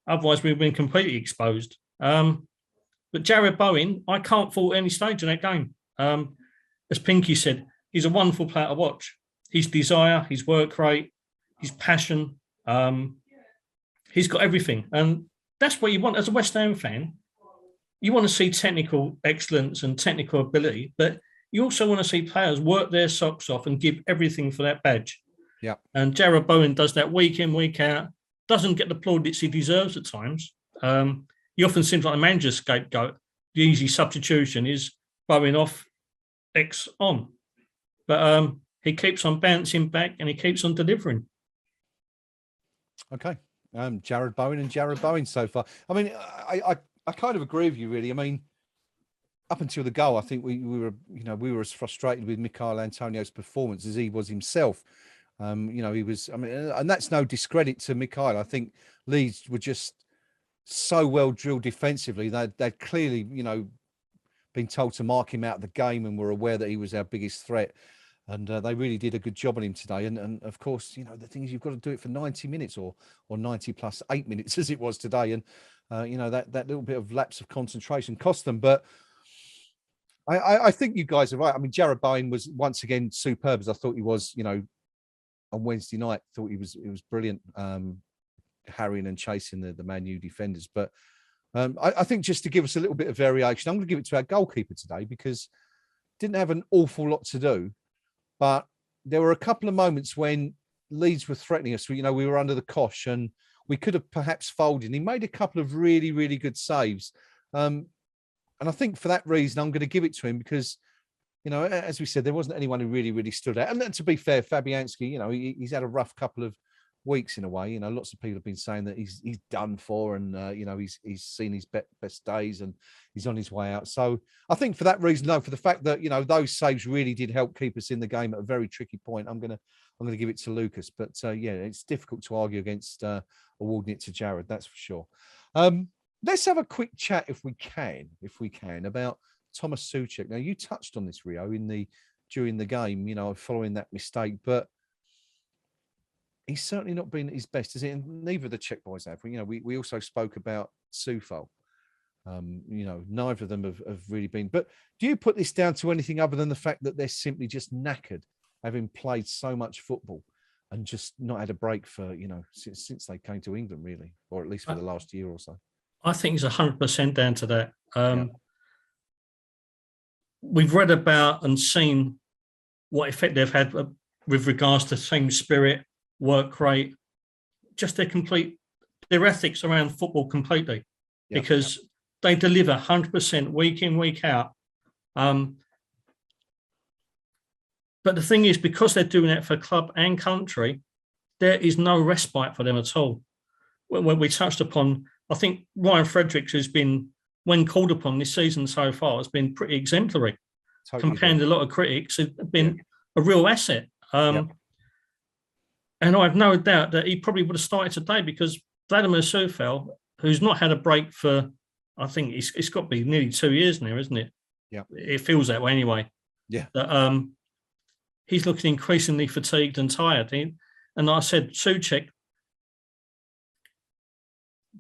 S2: otherwise we've been completely exposed. But Jared Bowen, I can't fault any stage in that game. As Pinky said, he's a wonderful player to watch. His desire, his work rate, his passion, he's got everything. And that's what you want as a West Ham fan. You want to see technical excellence and technical ability, but you also want to see players work their socks off and give everything for that badge.
S1: Yeah. And
S2: Jared Bowen does that week in, week out, doesn't get the plaudits he deserves at times. He often seems like a manager's scapegoat. The easy substitution is Bowen off, X on. But he keeps on bouncing back and he keeps on delivering.
S1: Okay. Jared Bowen so far. I mean, I kind of agree with you, really. I mean, up until the goal, I think we were as frustrated with Michail Antonio's performance as he was himself. He was, I mean, and that's no discredit to Michail. I think Leeds were just so well drilled defensively. They'd clearly, been told to mark him out of the game and were aware that he was our biggest threat. And they really did a good job on him today. And of course, the thing is, you've got to do it for 90 minutes or 90 plus 8 minutes as it was today. And, that little bit of lapse of concentration cost them. But I think you guys are right. I mean, Jared Bowen was once again superb, as I thought he was, on Wednesday night. Thought it was brilliant, harrying and chasing the Man U defenders. But I think just to give us a little bit of variation, I'm going to give it to our goalkeeper today because didn't have an awful lot to do. But there were a couple of moments when Leeds were threatening us. We were under the cosh and we could have perhaps folded. He made a couple of really, really good saves. And I think for that reason, I'm going to give it to him because, as we said, there wasn't anyone who really, really stood out. And then, to be fair, Fabianski, he's had a rough couple of weeks in a way. Lots of people have been saying that he's done for and, he's seen his best days and he's on his way out. So I think for that reason, for the fact that, those saves really did help keep us in the game at a very tricky point, I'm going to give it to Lucas. But it's difficult to argue against awarding it to Jared, that's for sure. Let's have a quick chat if we can, about Thomas Souček. Now, you touched on this, Rio, during the game, following that mistake, but he's certainly not been at his best, is it? And neither of the Czech boys have. We also spoke about Soufal. Neither of them have really been. But do you put this down to anything other than the fact that they're simply just knackered, having played so much football and just not had a break for, since they came to England, really, or at least for the last year or so?
S2: I think it's 100% down to that. We've read about and seen what effect they've had with regards to team spirit, work rate, just their ethics around football completely, because they deliver 100% week in, week out. But the thing is, because they're doing it for club and country, there is no respite for them at all. When we touched upon, I think Ryan Fredericks, who's been, when called upon this season so far, has been pretty exemplary.
S1: Totally
S2: compared to a lot of critics, have been a real asset. And I have no doubt that he probably would have started today because Vladimir Soufal, who's not had a break for, I think it's got to be nearly 2 years now, isn't it?
S1: Yeah.
S2: It feels that way anyway.
S1: Yeah.
S2: That, he's looking increasingly fatigued and tired. And like I said, Souček,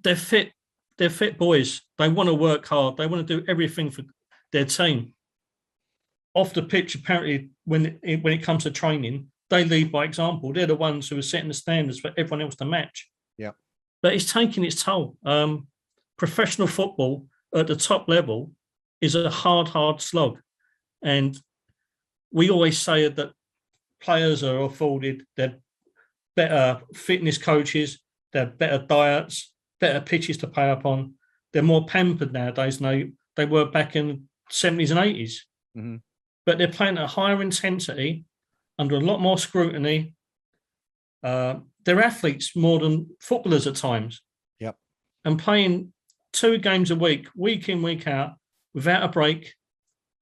S2: they're fit boys. They want to work hard. They want to do everything for their team. Off the pitch, apparently, when it comes to training, they lead by example. They're the ones who are setting the standards for everyone else to match.
S1: Yeah.
S2: But it's taking its toll. Professional football at the top level is a hard slog. And we always say that players are afforded their better fitness coaches, their better diets, better pitches to play up on. They're more pampered nowadays than they were back in the 70s and 80s.
S1: Mm-hmm.
S2: But they're playing at a higher intensity, under a lot more scrutiny. They're athletes more than footballers at times.
S1: Yep.
S2: And playing 2 games a week in, week out, without a break,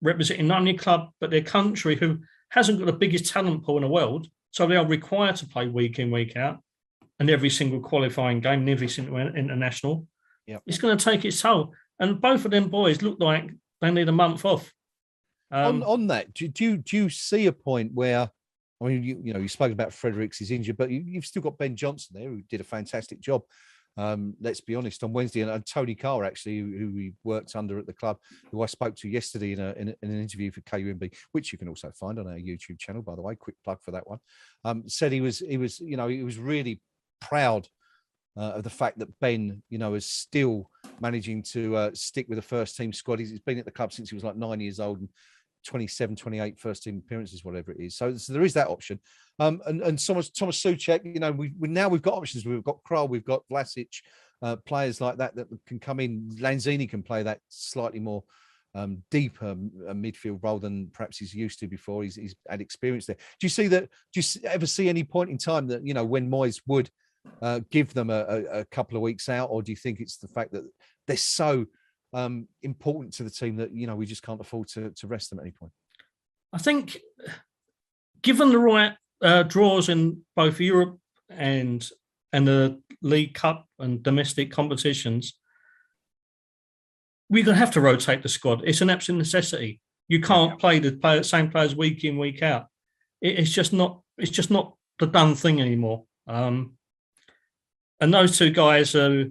S2: representing not only club, but their country, who hasn't got the biggest talent pool in the world. So they are required to play week in, week out, and every single qualifying game, and every single international.
S1: Yep.
S2: It's going to take its toll. And both of them boys look like they need a month off.
S1: On that, do you see a point where, I mean, you spoke about Fredericks is injured, but you've still got Ben Johnson there who did a fantastic job. Let's be honest, on Wednesday, and Tony Carr actually, who we worked under at the club, who I spoke to yesterday in an interview for KUMB, which you can also find on our YouTube channel, by the way. Quick plug for that one. Said he was really proud of the fact that Ben, is still managing to stick with the first team squad. He's been at the club since he was like 9 years old, and 27, 28 first team appearances, whatever it is. So there is that option. And Thomas Souček, we've got options. We've got Krul, we've got Vlasic, players like that can come in. Lanzini can play that slightly more deeper midfield role than perhaps he's used to before. He's had experience there. Do you ever see any point in time that, when Moyes would give them a couple of weeks out, or do you think it's the fact that they're so important to the team that we just can't afford to rest them at any point?
S2: I think, given the right draws in both Europe and the League Cup and domestic competitions, we're going to have to rotate the squad. It's an absolute necessity. You can't play the same players week in, week out. It's just not the done thing anymore. And those two guys who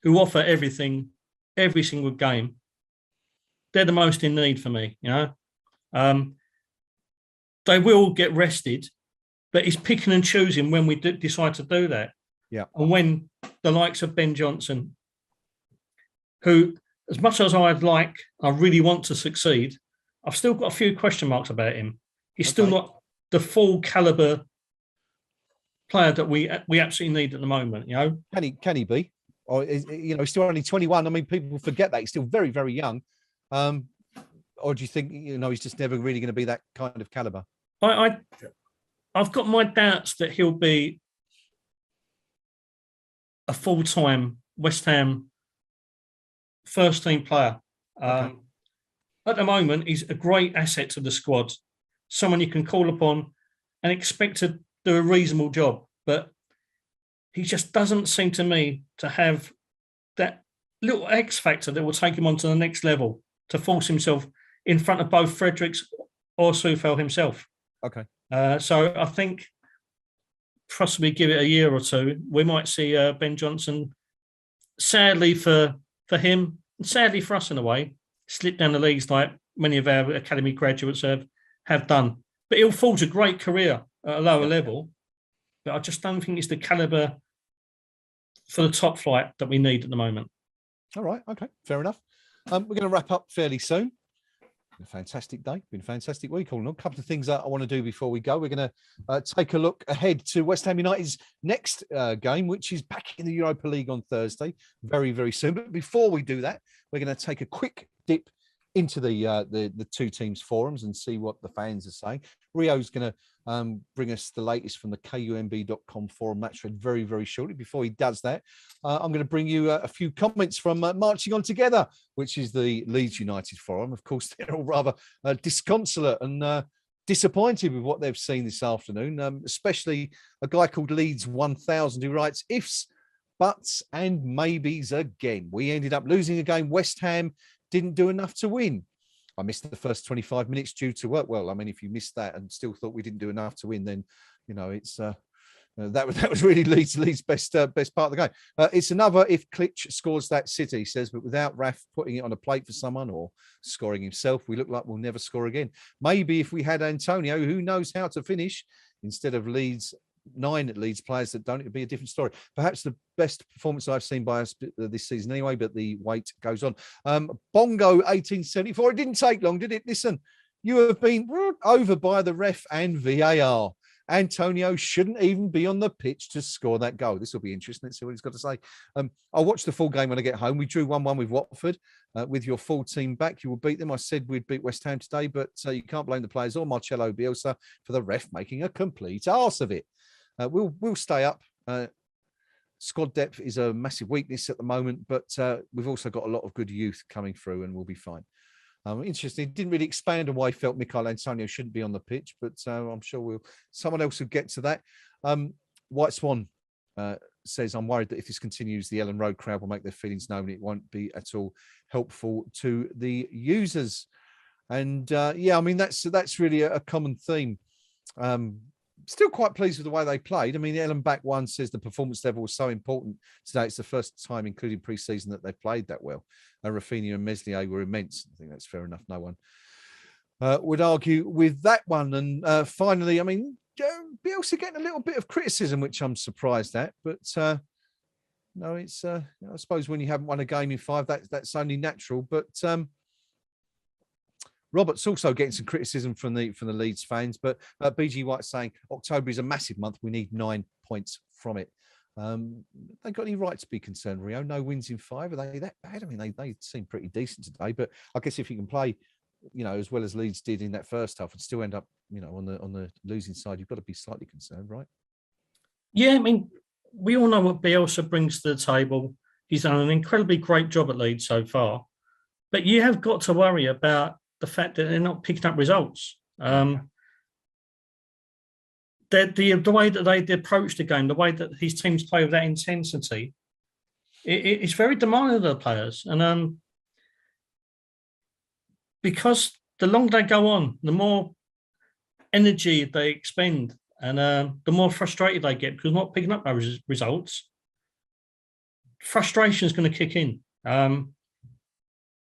S2: offer everything every single game, they're the most in need for me. They will get rested, but it's picking and choosing when we decide to do that.
S1: Yeah.
S2: And when the likes of Ben Johnson, who, as much as I really want to succeed, I've still got a few question marks about him. He's still not the full caliber player that we absolutely need at the moment.
S1: Can he be? Or he's still only 21. I mean, people forget that he's still very, very young. Or do you think he's just never really going to be that kind of caliber?
S2: I've got my doubts that he'll be a full-time West Ham first team player. At the moment, he's a great asset to the squad, someone you can call upon and expect to do a reasonable job. But he just doesn't seem to me to have that little X factor that will take him on to the next level, to force himself in front of both Fredericks or Soufal himself.
S1: Okay.
S2: So I think possibly give it a year or two, we might see Ben Johnson, sadly for him, and sadly for us in a way, slip down the leagues like many of our academy graduates have done. But he'll forge a great career at a lower level. But I just don't think it's the caliber for the top flight that we need at the moment.
S1: All right. Okay. Fair enough. We're going to wrap up fairly soon. A fantastic day. Been a fantastic week. All in all, a couple of things that I want to do before we go. We're going to take a look ahead to West Ham United's next game, which is back in the Europa League on Thursday, very, very soon. But before we do that, we're going to take a quick dip into the two teams' forums and see what the fans are saying. Rio's going to bring us the latest from the KUMB.com forum match thread very, very shortly. Before he does that, I'm going to bring you a few comments from Marching On Together, which is the Leeds United forum. Of course, they're all rather disconsolate and disappointed with what they've seen this afternoon, especially a guy called Leeds 1000 who writes, ifs, buts and maybes again. We ended up losing a game. West Ham didn't do enough to win. I missed the first 25 minutes due to work. Well, I mean, if you missed that and still thought we didn't do enough to win, then it's that was really Leeds' best part of the game. It's another if Klitsch scores that City, he says, but without Raf putting it on a plate for someone or scoring himself, we look like we'll never score again. Maybe if we had Antonio, who knows how to finish, instead of Leeds 9 Leeds players that don't, it'd be a different story. Perhaps the best performance I've seen by us this season anyway, but the wait goes on. Bongo 1874, it didn't take long, did it? Listen, you have been over by the ref and VAR. Antonio shouldn't even be on the pitch to score that goal. This will be interesting. Let's see what he's got to say. I'll watch the full game when I get home. We drew 1-1 with Watford. With your full team back, you will beat them. I said we'd beat West Ham today, but you can't blame the players or Marcelo Bielsa for the ref making a complete arse of it. We'll stay up. Squad depth is a massive weakness at the moment, but we've also got a lot of good youth coming through and we'll be fine. Interesting. Didn't really expand on why he felt Mikel Antonio shouldn't be on the pitch, but I'm sure someone else will get to that. White Swan says, I'm worried that if this continues, the Ellen Road crowd will make their feelings known. It won't be at all helpful to the users. And yeah, I mean, that's really a common theme. Still quite pleased with the way they played. I mean, Ellen Back one says the performance level was so important today. It's the first time, including pre-season, that they played that well. Rafinha and Meslier were immense. I think that's fair enough. No one would argue with that one. And finally, I mean, Bielsa getting a little bit of criticism, which I'm surprised at. But no, it's I suppose when you haven't won a game in 5, that's only natural. But Robert's also getting some criticism from the Leeds fans, but BG White's saying October is a massive month. We need 9 points from it. They got any right to be concerned, Rio? No wins in 5. Are they that bad? I mean, they seem pretty decent today, but I guess if you can play, as well as Leeds did in that first half and still end up, on the losing side, you've got to be slightly concerned, right?
S2: Yeah, I mean, we all know what Bielsa brings to the table. He's done an incredibly great job at Leeds so far, but you have got to worry about the fact that they're not picking up results. The way that they approach the game, the way that his teams play with that intensity, it's very demanding of the players. And because the longer they go on, the more energy they expend, and the more frustrated they get because not picking up those results. Frustration is going to kick in. I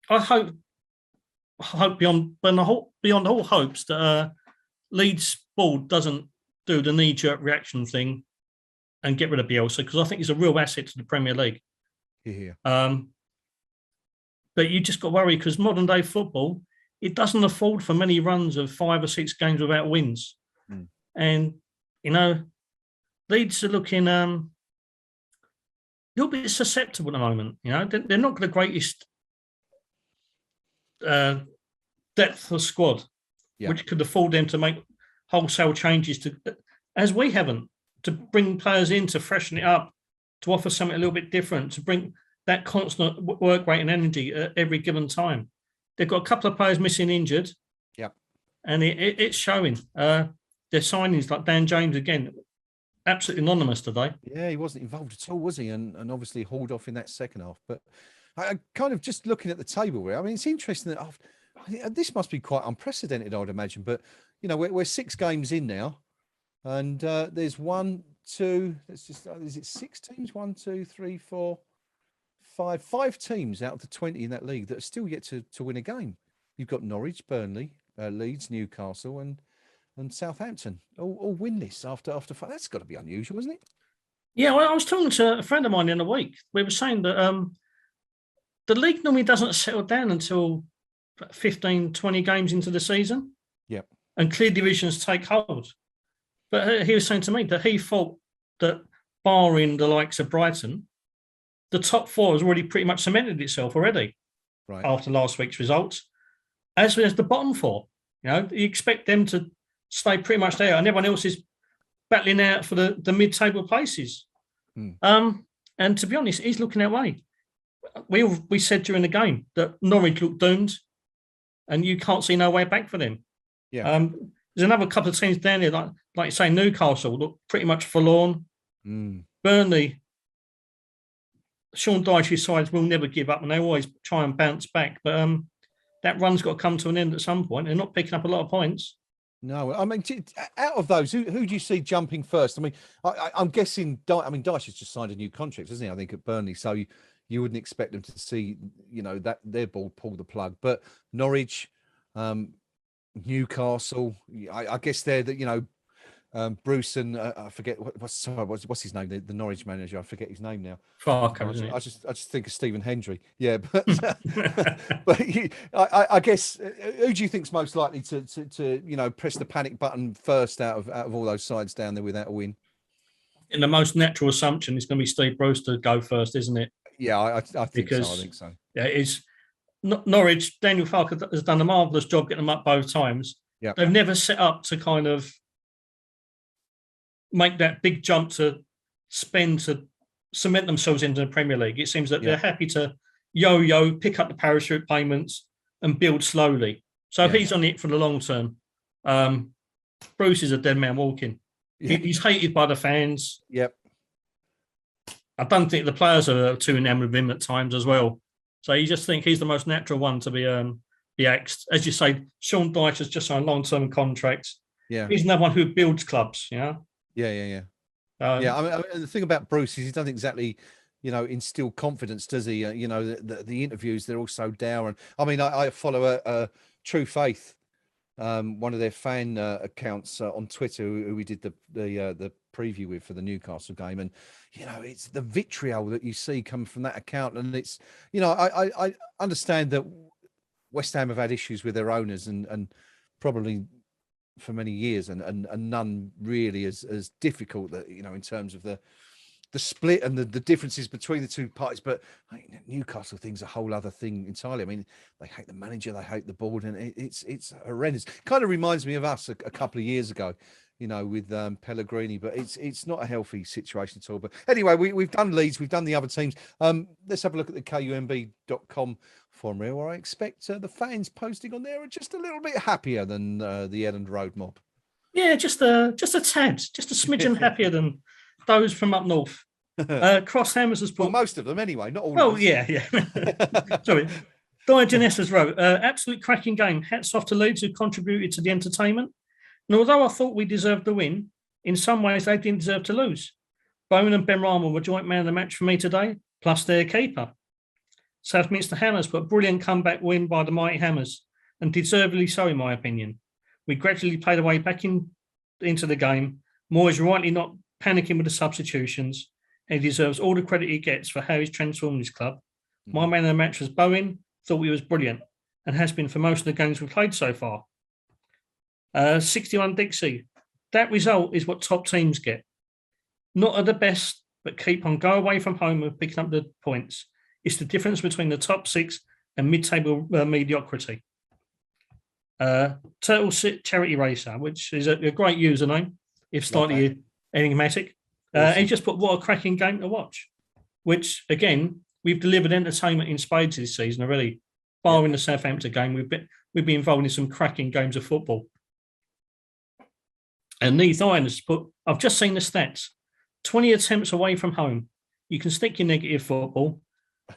S2: hope beyond all hopes that Leeds board doesn't do the knee-jerk reaction thing and get rid of Bielsa, because I think he's a real asset to the Premier League.
S1: Yeah.
S2: But you just got to worry because modern day football, it doesn't afford for many runs of 5 or 6 games without wins. And, Leeds are looking a little bit susceptible at the moment. They're not the greatest depth of squad, which could afford them to make wholesale changes as we haven't, to bring players in to freshen it up, to offer something a little bit different, to bring that constant work rate and energy at every given time. They've got a couple of players missing injured.
S1: Yeah.
S2: And it's showing. Their signings like Dan James again, absolutely anonymous today.
S1: Yeah, he wasn't involved at all, was he? And obviously hauled off in that second half. But I kind of just looking at the table here, I mean, it's interesting that this must be quite unprecedented, I would imagine. But, we're 6 games in now. And there's 1, 2, is it 6 teams? 1, 2, 3, 4, 5 teams out of the 20 in that league that are still yet to win a game. You've got Norwich, Burnley, Leeds, Newcastle, and Southampton all winless after 5. That's got to be unusual, isn't it?
S2: Yeah, well, I was talking to a friend of mine in a week. We were saying that the league normally doesn't settle down until 15, 20 games into the season.
S1: Yeah.
S2: And clear divisions take hold. But he was saying to me that he thought that barring the likes of Brighton, the top 4 has already pretty much cemented itself already after last week's results. As well as the bottom 4, you expect them to stay pretty much there, and everyone else is battling out for the mid-table places. And to be honest, he's looking that way. We said during the game that Norwich looked doomed, and you can't see no way back for them.
S1: Yeah.
S2: There's another couple of teams down there, like you say, Newcastle look pretty much forlorn. Burnley, Sean Dyche's sides will never give up, and they always try and bounce back. But that run's got to come to an end at some point. They're not picking up a lot of points.
S1: No, I mean, out of those, who do you see jumping first? I mean, I'm guessing. Dyche has just signed a new contract, hasn't he? I think at Burnley, so you wouldn't expect them to see, that their ball pull the plug. But Norwich, Newcastle, I guess they're the Bruce and I forget what's his name, the Norwich manager. I forget his name now.
S2: Farker, isn't it?
S1: I just think of Stephen Hendry. Yeah, but but I guess who do you think's most likely to press the panic button first out of all those sides down there without a win?
S2: And the most natural assumption is going to be Steve Bruce to go first, isn't it?
S1: Yeah, I think so. I think so.
S2: Yeah, it's Norwich. Daniel Farker has done a marvellous job getting them up both times.
S1: Yeah,
S2: they've never set up to kind of make that big jump to cement themselves into the Premier League. It seems that they're happy to yo-yo, pick up the parachute payments and build slowly. So if he's on it for the long term, Bruce is a dead man walking. Yeah. He's hated by the fans.
S1: Yep.
S2: I don't think the players are too enamored with him at times as well. So you just think he's the most natural one to be he acts. As you say, Sean Dyche has just signed long-term contracts.
S1: Yeah.
S2: He's another one who builds clubs, you know?
S1: Yeah. Yeah. I mean, the thing about Bruce is he doesn't exactly, instill confidence, does he? The interviews, they're all so dour. And I mean, I follow a True Faith, one of their fan accounts on Twitter, who we did the preview with for the Newcastle game, and it's the vitriol that you see come from that account, and it's I understand that West Ham have had issues with their owners and probably for many years, and none really as difficult that in terms of the split and the differences between the two parties. But Newcastle thing's a whole other thing entirely. I mean, they hate the manager, they hate the board, and it's horrendous. Kind of reminds me of us a couple of years ago, with Pellegrini. But it's not a healthy situation at all. But anyway, we've done Leeds, we've done the other teams. Let's have a look at the KUMB.com forum, where I expect the fans posting on there are just a little bit happier than the Elland Road mob.
S2: Yeah, just a tad, just a smidgen happier than those from up north. Cross Hammers has put...
S1: Well, most of them anyway, not all
S2: of
S1: us.
S2: Oh, yeah. Sorry. Diogenes has wrote, absolute cracking game. Hats off to Leeds who contributed to the entertainment. And although I thought we deserved the win, in some ways they didn't deserve to lose. Bowman and Benrahma were joint man of the match for me today, plus their keeper. Southminster Hammers put a brilliant comeback win by the mighty Hammers, and deservedly so in my opinion. We gradually played our way back into the game. Moyes rightly not panicking with the substitutions, and he deserves all the credit he gets for how he's transformed his club. My man of the match was Bowen, thought he was brilliant, and has been for most of the games we've played so far. 61 Dixie, that result is what top teams get. Not at the best, but keep on, go away from home and picking up the points. It's the difference between the top six and mid-table mediocrity. Turtle Sit Charity Racer, which is a great username, if slightly enigmatic.
S1: Awesome.
S2: He just put, what a cracking game to watch, which, again, we've delivered entertainment in spades this season already. Barring the Southampton game, we've been involved in some cracking games of football. And Neith Iron has put, I've just seen the stats. 20 attempts away from home. You can stick your negative football,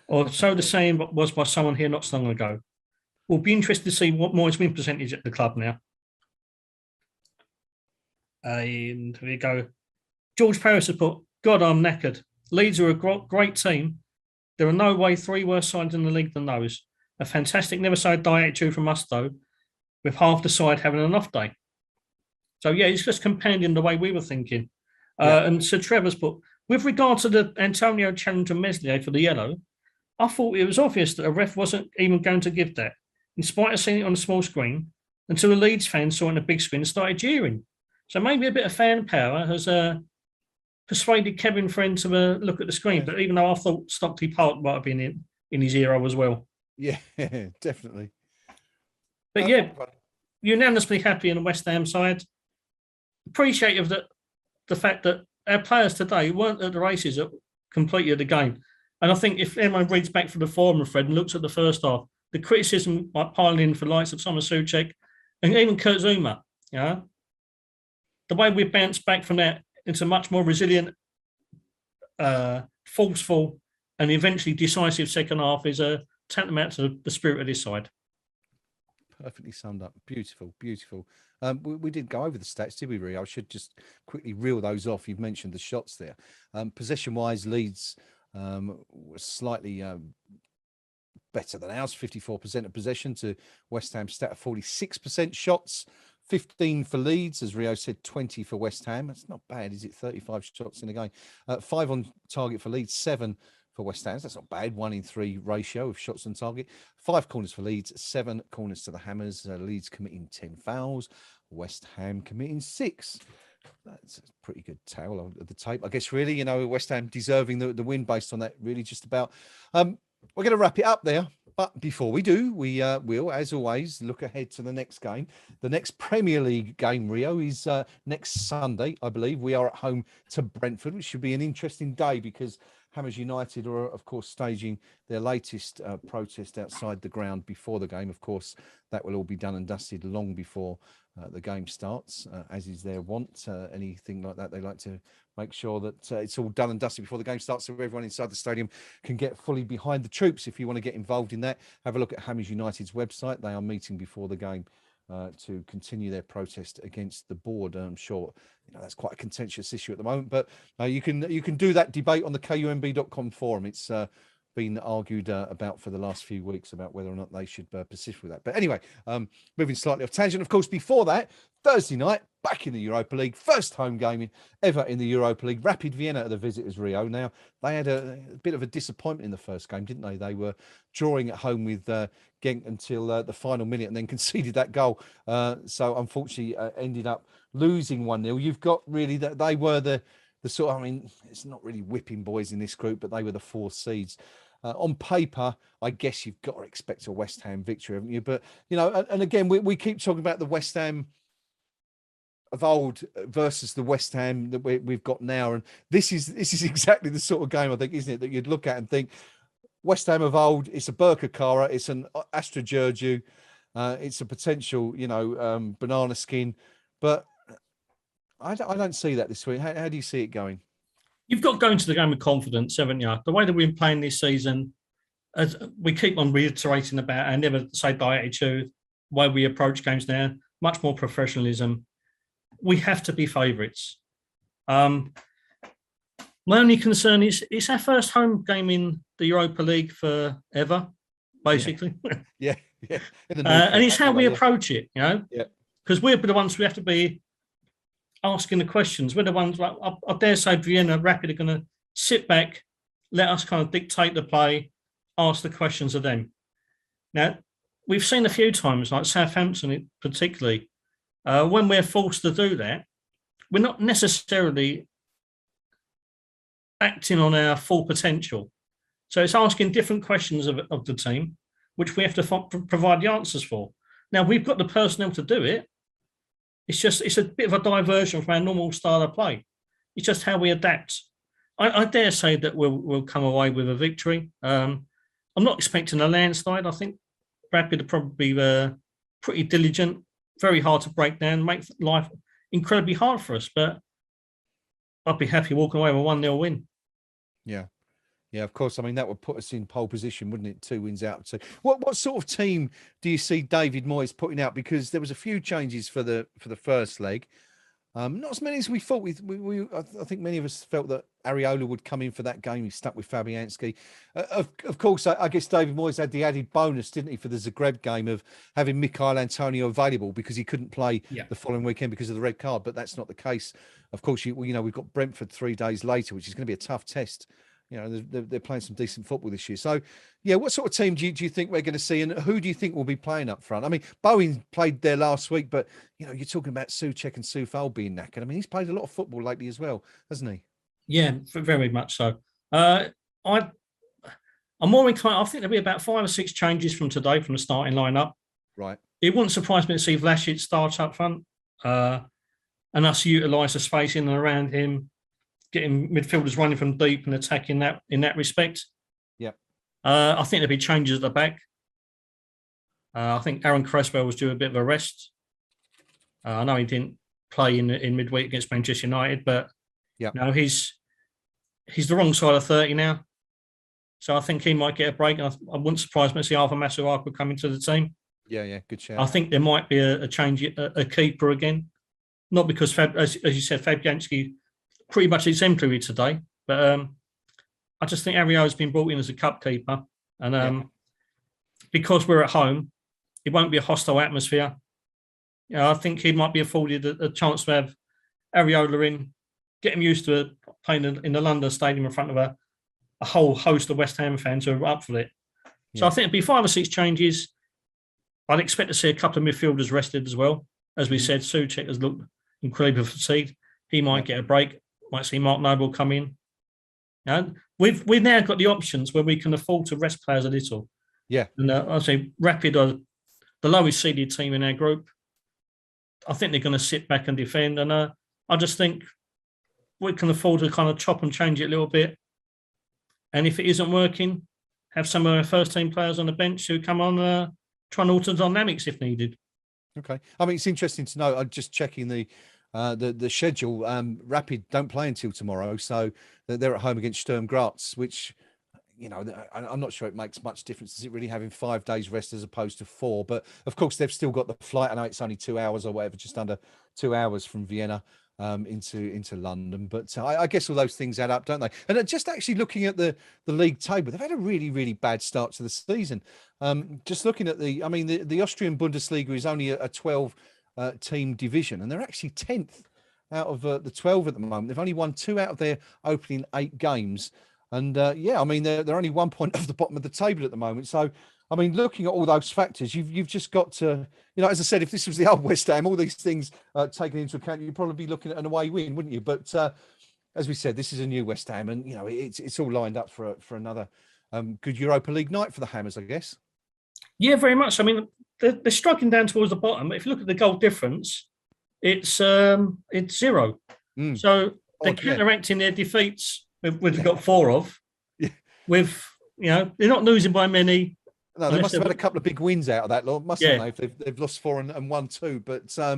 S2: or so the saying was by someone here not so long ago. We'll be interested to see what Moyes' win percentage at the club now. And here we go. George Paris has put, God, I'm knackered. Leeds are a great team. There are no way three worse sides in the league than those. A fantastic never-say die attitude from us, though, with half the side having an off day. So, yeah, it's just compounding the way we were thinking. And Sir Trevor's put, with regard to the Antonio challenge on Meslier for the yellow, I thought it was obvious that a ref wasn't even going to give that, in spite of seeing it on a small screen, until the Leeds fans saw it on the big screen and started jeering. So maybe a bit of fan power has persuaded Kevin Friend to look at the screen. But even though I thought Stockley Park might have been in his era as well.
S1: Yeah, definitely.
S2: But unanimously happy on the West Ham side. Appreciative that the fact that our players today weren't at the races at completely the game. And I think if anyone reads back from the forum, Fred, and looks at the first half, the criticism like piling in for likes of Simon Soucek and even Kurt Zouma, the way we bounced back from that into much more resilient, forceful, and eventually decisive second half is a tantamount to the spirit of this side.
S1: Perfectly summed up. Beautiful, beautiful. We did go over the stats, did we, Rio? I should just quickly reel those off. You've mentioned the shots there. Possession-wise, Leeds was slightly better than ours, 54% of possession to West Ham stat of 46% shots, 15 for Leeds, as Rio said, 20 for West Ham. That's not bad, is it? 35 shots in a game. 5 on target for Leeds, 7 for West Ham. That's not bad. 1 in 3 ratio of shots on target. 5 corners for Leeds, 7 corners to the Hammers. Leeds committing 10 fouls. West Ham committing 6. That's a pretty good tale of the tape, I guess, really. West Ham deserving the win based on that, really, just about. We're going to wrap it up there. But before we do, we will, as always, look ahead to the next game. The next Premier League game, Rio, is next Sunday, I believe. We are at home to Brentford, which should be an interesting day because Hammers United are, of course, staging their latest protest outside the ground before the game. Of course, that will all be done and dusted long before the game starts, as is their wont. Anything like that, they like to make sure that it's all done and dusted before the game starts, so everyone inside the stadium can get fully behind the troops. If you want to get involved in that, have a look at Hammers United's website. They are meeting before the game to continue their protest against the board. I'm sure that's quite a contentious issue at the moment, but you can do that debate on the KUMB.com forum. It's been argued about for the last few weeks about whether or not they should persist with that. But anyway, moving slightly off tangent, of course, before that, Thursday night, back in the Europa League, first home game ever in the Europa League, Rapid Vienna at the visitors Rio. Now, they had a bit of a disappointment in the first game, didn't they? They were drawing at home with Genk until the final minute and then conceded that goal. So unfortunately ended up losing 1-0. You've got really that they were the sort of, I mean, it's not really whipping boys in this group, but they were the 4 seeds. On paper, I guess you've got to expect a West Ham victory, haven't you? But, and again, we keep talking about the West Ham of old versus the West Ham that we've got now. And this is exactly the sort of game, I think, isn't it, that you'd look at and think, West Ham of old, it's a Berkakara, it's an Astra Giurgiu, it's a potential, banana skin. But I don't see that this week. How do you see it going?
S2: You've got to go into the game with confidence, haven't you? The way that we've been playing this season, as we keep on reiterating about our never say die attitude, the way we approach games now, much more professionalism. We have to be favourites. My only concern is it's our first home game in the Europa League forever, basically.
S1: Yeah.
S2: And it's how we approach it, because we're the ones who have to be asking the questions. We're the ones, like, I dare say Vienna, Rapid are going to sit back, let us kind of dictate the play, ask the questions of them. Now, we've seen a few times, like Southampton particularly, when we're forced to do that, we're not necessarily acting on our full potential. So it's asking different questions of the team, which we have to provide the answers for. Now, we've got the personnel to do it. It's a bit of a diversion from our normal style of play. It's just how we adapt. I dare say that we'll come away with a victory. I'm not expecting a landslide. I think Rapid are probably pretty diligent, very hard to break down, make life incredibly hard for us. But I'd be happy walking away with a 1-0 win.
S1: Yeah, of course. I mean, that would put us in pole position, wouldn't it? 2 wins out. So what sort of team do you see David Moyes putting out? Because there was a few changes for the first leg. Not as many as we thought. I think many of us felt that Areola would come in for that game. He stuck with Fabianski. Of course, I guess David Moyes had the added bonus, didn't he, for the Zagreb game of having Michail Antonio available because he couldn't play the following weekend because of the red card. But that's not the case. Of course, we've got Brentford 3 days later, which is going to be a tough test. They're playing some decent football this year. So, what sort of team do you think we're going to see, and who do you think will be playing up front? I mean, Bowen played there last week, but you're talking about Souček and Soufal being knackered. I mean, he's played a lot of football lately as well, hasn't he?
S2: Yeah, very much so. I'm more inclined. I think there'll be about 5 or 6 changes from today from the starting lineup.
S1: Right.
S2: It wouldn't surprise me to see Vlasic start up front, and us utilise the space in and around him, getting midfielders running from deep and attacking that in that respect.
S1: Yeah.
S2: I think there'll be changes at the back. I think Aaron Cresswell was due a bit of a rest. I know he didn't play in midweek against Manchester United, but he's the wrong side of 30 now. So I think he might get a break. I wouldn't surprise me to see Arthur Masuaku come into the team.
S1: Yeah, good shout.
S2: I think there might be a change, a keeper again. Not because, as you said, Fabianski pretty much exemplary today, but I just think Areola has been brought in as a cup keeper, and because we're at home, it won't be a hostile atmosphere. I think he might be afforded a chance to have Areola in, get him used to playing in the London Stadium in front of a whole host of West Ham fans who are up for it. So I think it'll be 5 or 6 changes. I'd expect to see a couple of midfielders rested as well. As we said, Souček has looked incredibly fatigued. He might get a break. Might see Mark Noble come in. We've now got the options where we can afford to rest players a little.
S1: Yeah.
S2: And I say Rapid are the lowest seeded team in our group. I think they're going to sit back and defend. And I just think we can afford to kind of chop and change it a little bit. And if it isn't working, have some of our first team players on the bench who come on, try and alter dynamics if needed.
S1: Okay. I mean, it's interesting to know. I'm just checking the schedule. Rapid don't play until tomorrow, so they're at home against Sturm Graz, which, you know, I'm not sure it makes much difference. Is it really having 5 days rest as opposed to 4? But of course, they've still got the flight. I know it's only 2 hours or whatever, just under 2 hours from Vienna into London. But I guess all those things add up, don't they? And just actually looking at the league table, they've had a really, really bad start to the season. Just looking at the Austrian Bundesliga is only a 12 team division, and they're actually 10th out of the 12 at the moment. They've only won 2 out of their opening 8 games. And they're only 1 point off the bottom of the table at the moment. So, I mean, looking at all those factors, you've just got to, as I said, if this was the old West Ham, all these things taken into account, you'd probably be looking at an away win, wouldn't you? But as we said, this is a new West Ham, and it's all lined up for another good Europa League night for the Hammers, I guess.
S2: Yeah, very much. I mean, they're striking down towards the bottom. But if you look at the goal difference, it's 0. So they're counteracting their defeats, which we've got 4 of.
S1: Yeah.
S2: With they're not losing by many.
S1: No, they must have had a couple of big wins out of that, mustn't they? If they've lost 4 and won 2. But I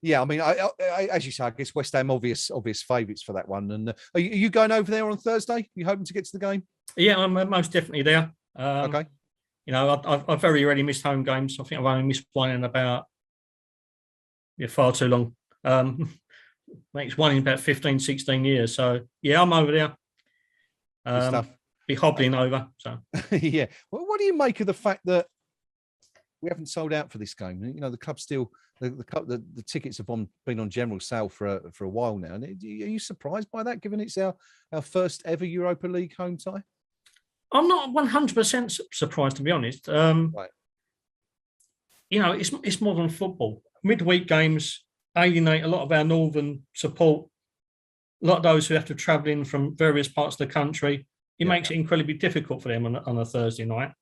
S1: mean, I, as you say, I guess West Ham obvious favourites for that one. And are you going over there on Thursday? Are you hoping to get to the game?
S2: Yeah, I'm most definitely there.
S1: Okay.
S2: I've very rarely missed home games. I think I've only missed one in about far too long. It's one in about 15, 16 years. So yeah, I'm over there.
S1: Stuff.
S2: Be hobbling over. So
S1: yeah. Well, what do you make of the fact that we haven't sold out for this game? The club still the tickets have been on general sale for a while now. And are you surprised by that, given it's our first ever Europa League home tie?
S2: I'm not 100% surprised, to be honest.
S1: Right.
S2: It's modern football. Midweek games alienate a lot of our northern support. A lot of those who have to travel in from various parts of the country. It makes it incredibly difficult for them on a Thursday night.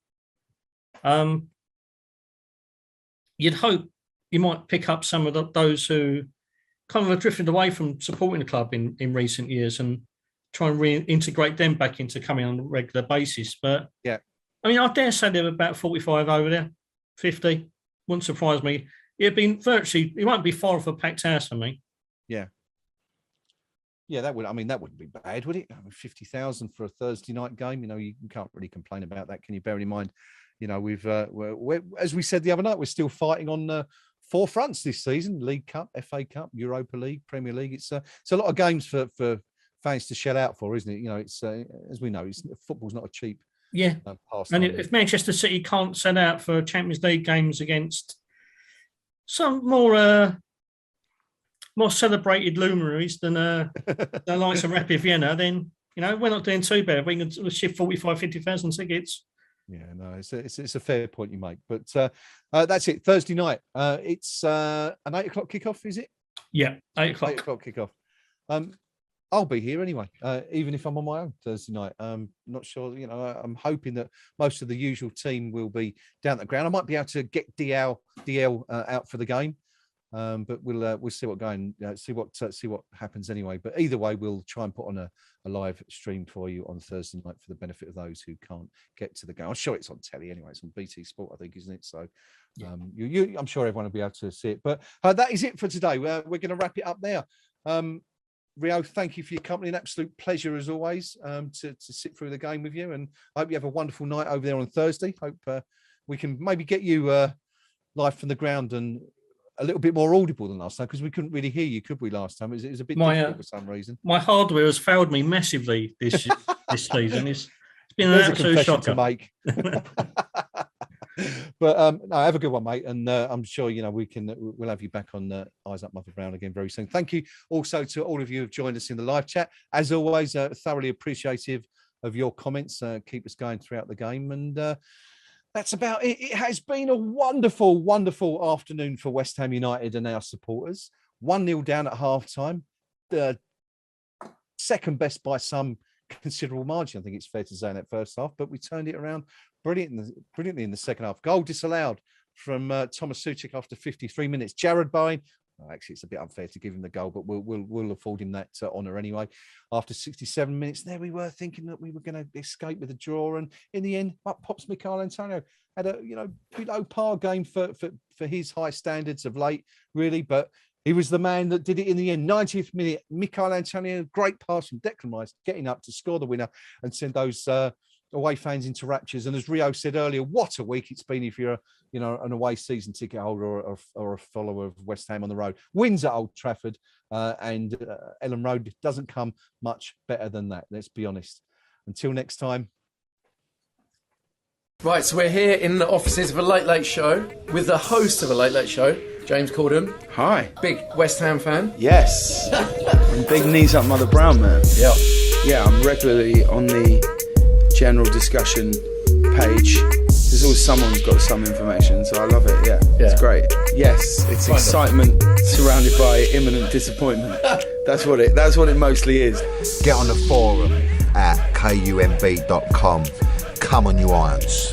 S2: You'd hope you might pick up some of those who kind of have drifted away from supporting the club in recent years and try and reintegrate them back into coming on a regular basis. But
S1: yeah,
S2: I mean, I dare say there were about 45 over there, 50. Wouldn't surprise me. It won't be far off a packed house for me.
S1: Yeah. Yeah, that wouldn't be bad, would it? 50,000 for a Thursday night game. You can't really complain about that, can you? Bear in mind, we're, as we said the other night, we're still fighting on 4 fronts this season: League Cup, FA Cup, Europa League, Premier League. It's a lot of games for fans to shell out for, isn't it? It's as we know, football's not a cheap pastime.
S2: And if Manchester City can't sell out for Champions League games against some more celebrated luminaries than the likes of Rapid Vienna, then we're not doing too bad. We can shift 45, 50,000 tickets.
S1: Yeah, no, it's a fair point you make. But that's it. Thursday night. It's an 8 o'clock kickoff, is it?
S2: Yeah, 8 o'clock.
S1: 8 o'clock kickoff. I'll be here anyway, even if I'm on my own Thursday night. Not sure, I'm hoping that most of the usual team will be down at the ground. I might be able to get DL out for the game. But we'll see see what happens anyway. But either way, we'll try and put on a live stream for you on Thursday night for the benefit of those who can't get to the game. I'm sure it's on telly anyway. It's on BT Sport, I think, isn't it? So I'm sure everyone will be able to see it. But that is it for today. We're going to wrap it up there. Rio, thank you for your company. An absolute pleasure as always to sit through the game with you. And I hope you have a wonderful night over there on Thursday. Hope we can maybe get you live from the ground and a little bit more audible than last time, because we couldn't really hear you, could we, last time? It was a bit difficult for some reason.
S2: My hardware has failed me massively this season. It's been an absolute shocker
S1: to make. But no, have a good one, mate. And I'm sure we'll have you back on Eyes Up Mother Brown again very soon. Thank you also to all of you who have joined us in the live chat. As always, thoroughly appreciative of your comments. Keep us going throughout the game. And that's about it. It has been a wonderful, wonderful afternoon for West Ham United and our supporters. 1-0 down at half-time. The second best by some considerable margin, I think it's fair to say, in that first half. But we turned it around brilliantly in the second half. Goal disallowed from Thomas Suchek after 53 minutes. Jared Bowen, actually, it's a bit unfair to give him the goal, but we'll afford him that honour anyway. After 67 minutes, there we were thinking that we were going to escape with a draw, and in the end, up pops Michail Antonio. Had a below par game for his high standards of late, really, but he was the man that did it in the end. 90th minute, Michail Antonio, great pass from Declan Rice, getting up to score the winner and send those away fans into raptures. And as Rio said earlier, what a week it's been if you're an away season ticket holder or a follower of West Ham on the road. Wins at Old Trafford, and Ellen Road doesn't come much better than that. Let's be honest. Until next time.
S4: Right, so we're here in the offices of a Late Late Show with the host of a Late Late Show, James Corden.
S5: Hi.
S4: Big West Ham fan.
S5: Yes. And big knees up Mother Brown, man.
S4: Yeah.
S5: Yeah, I'm regularly on the general discussion page. There's always someone who's got some information, so I love it. Yeah. It's great. Yes, it's excitement surrounded by imminent disappointment. That's what it mostly is.
S6: Get on the forum at kumb.com. Come on, you irons.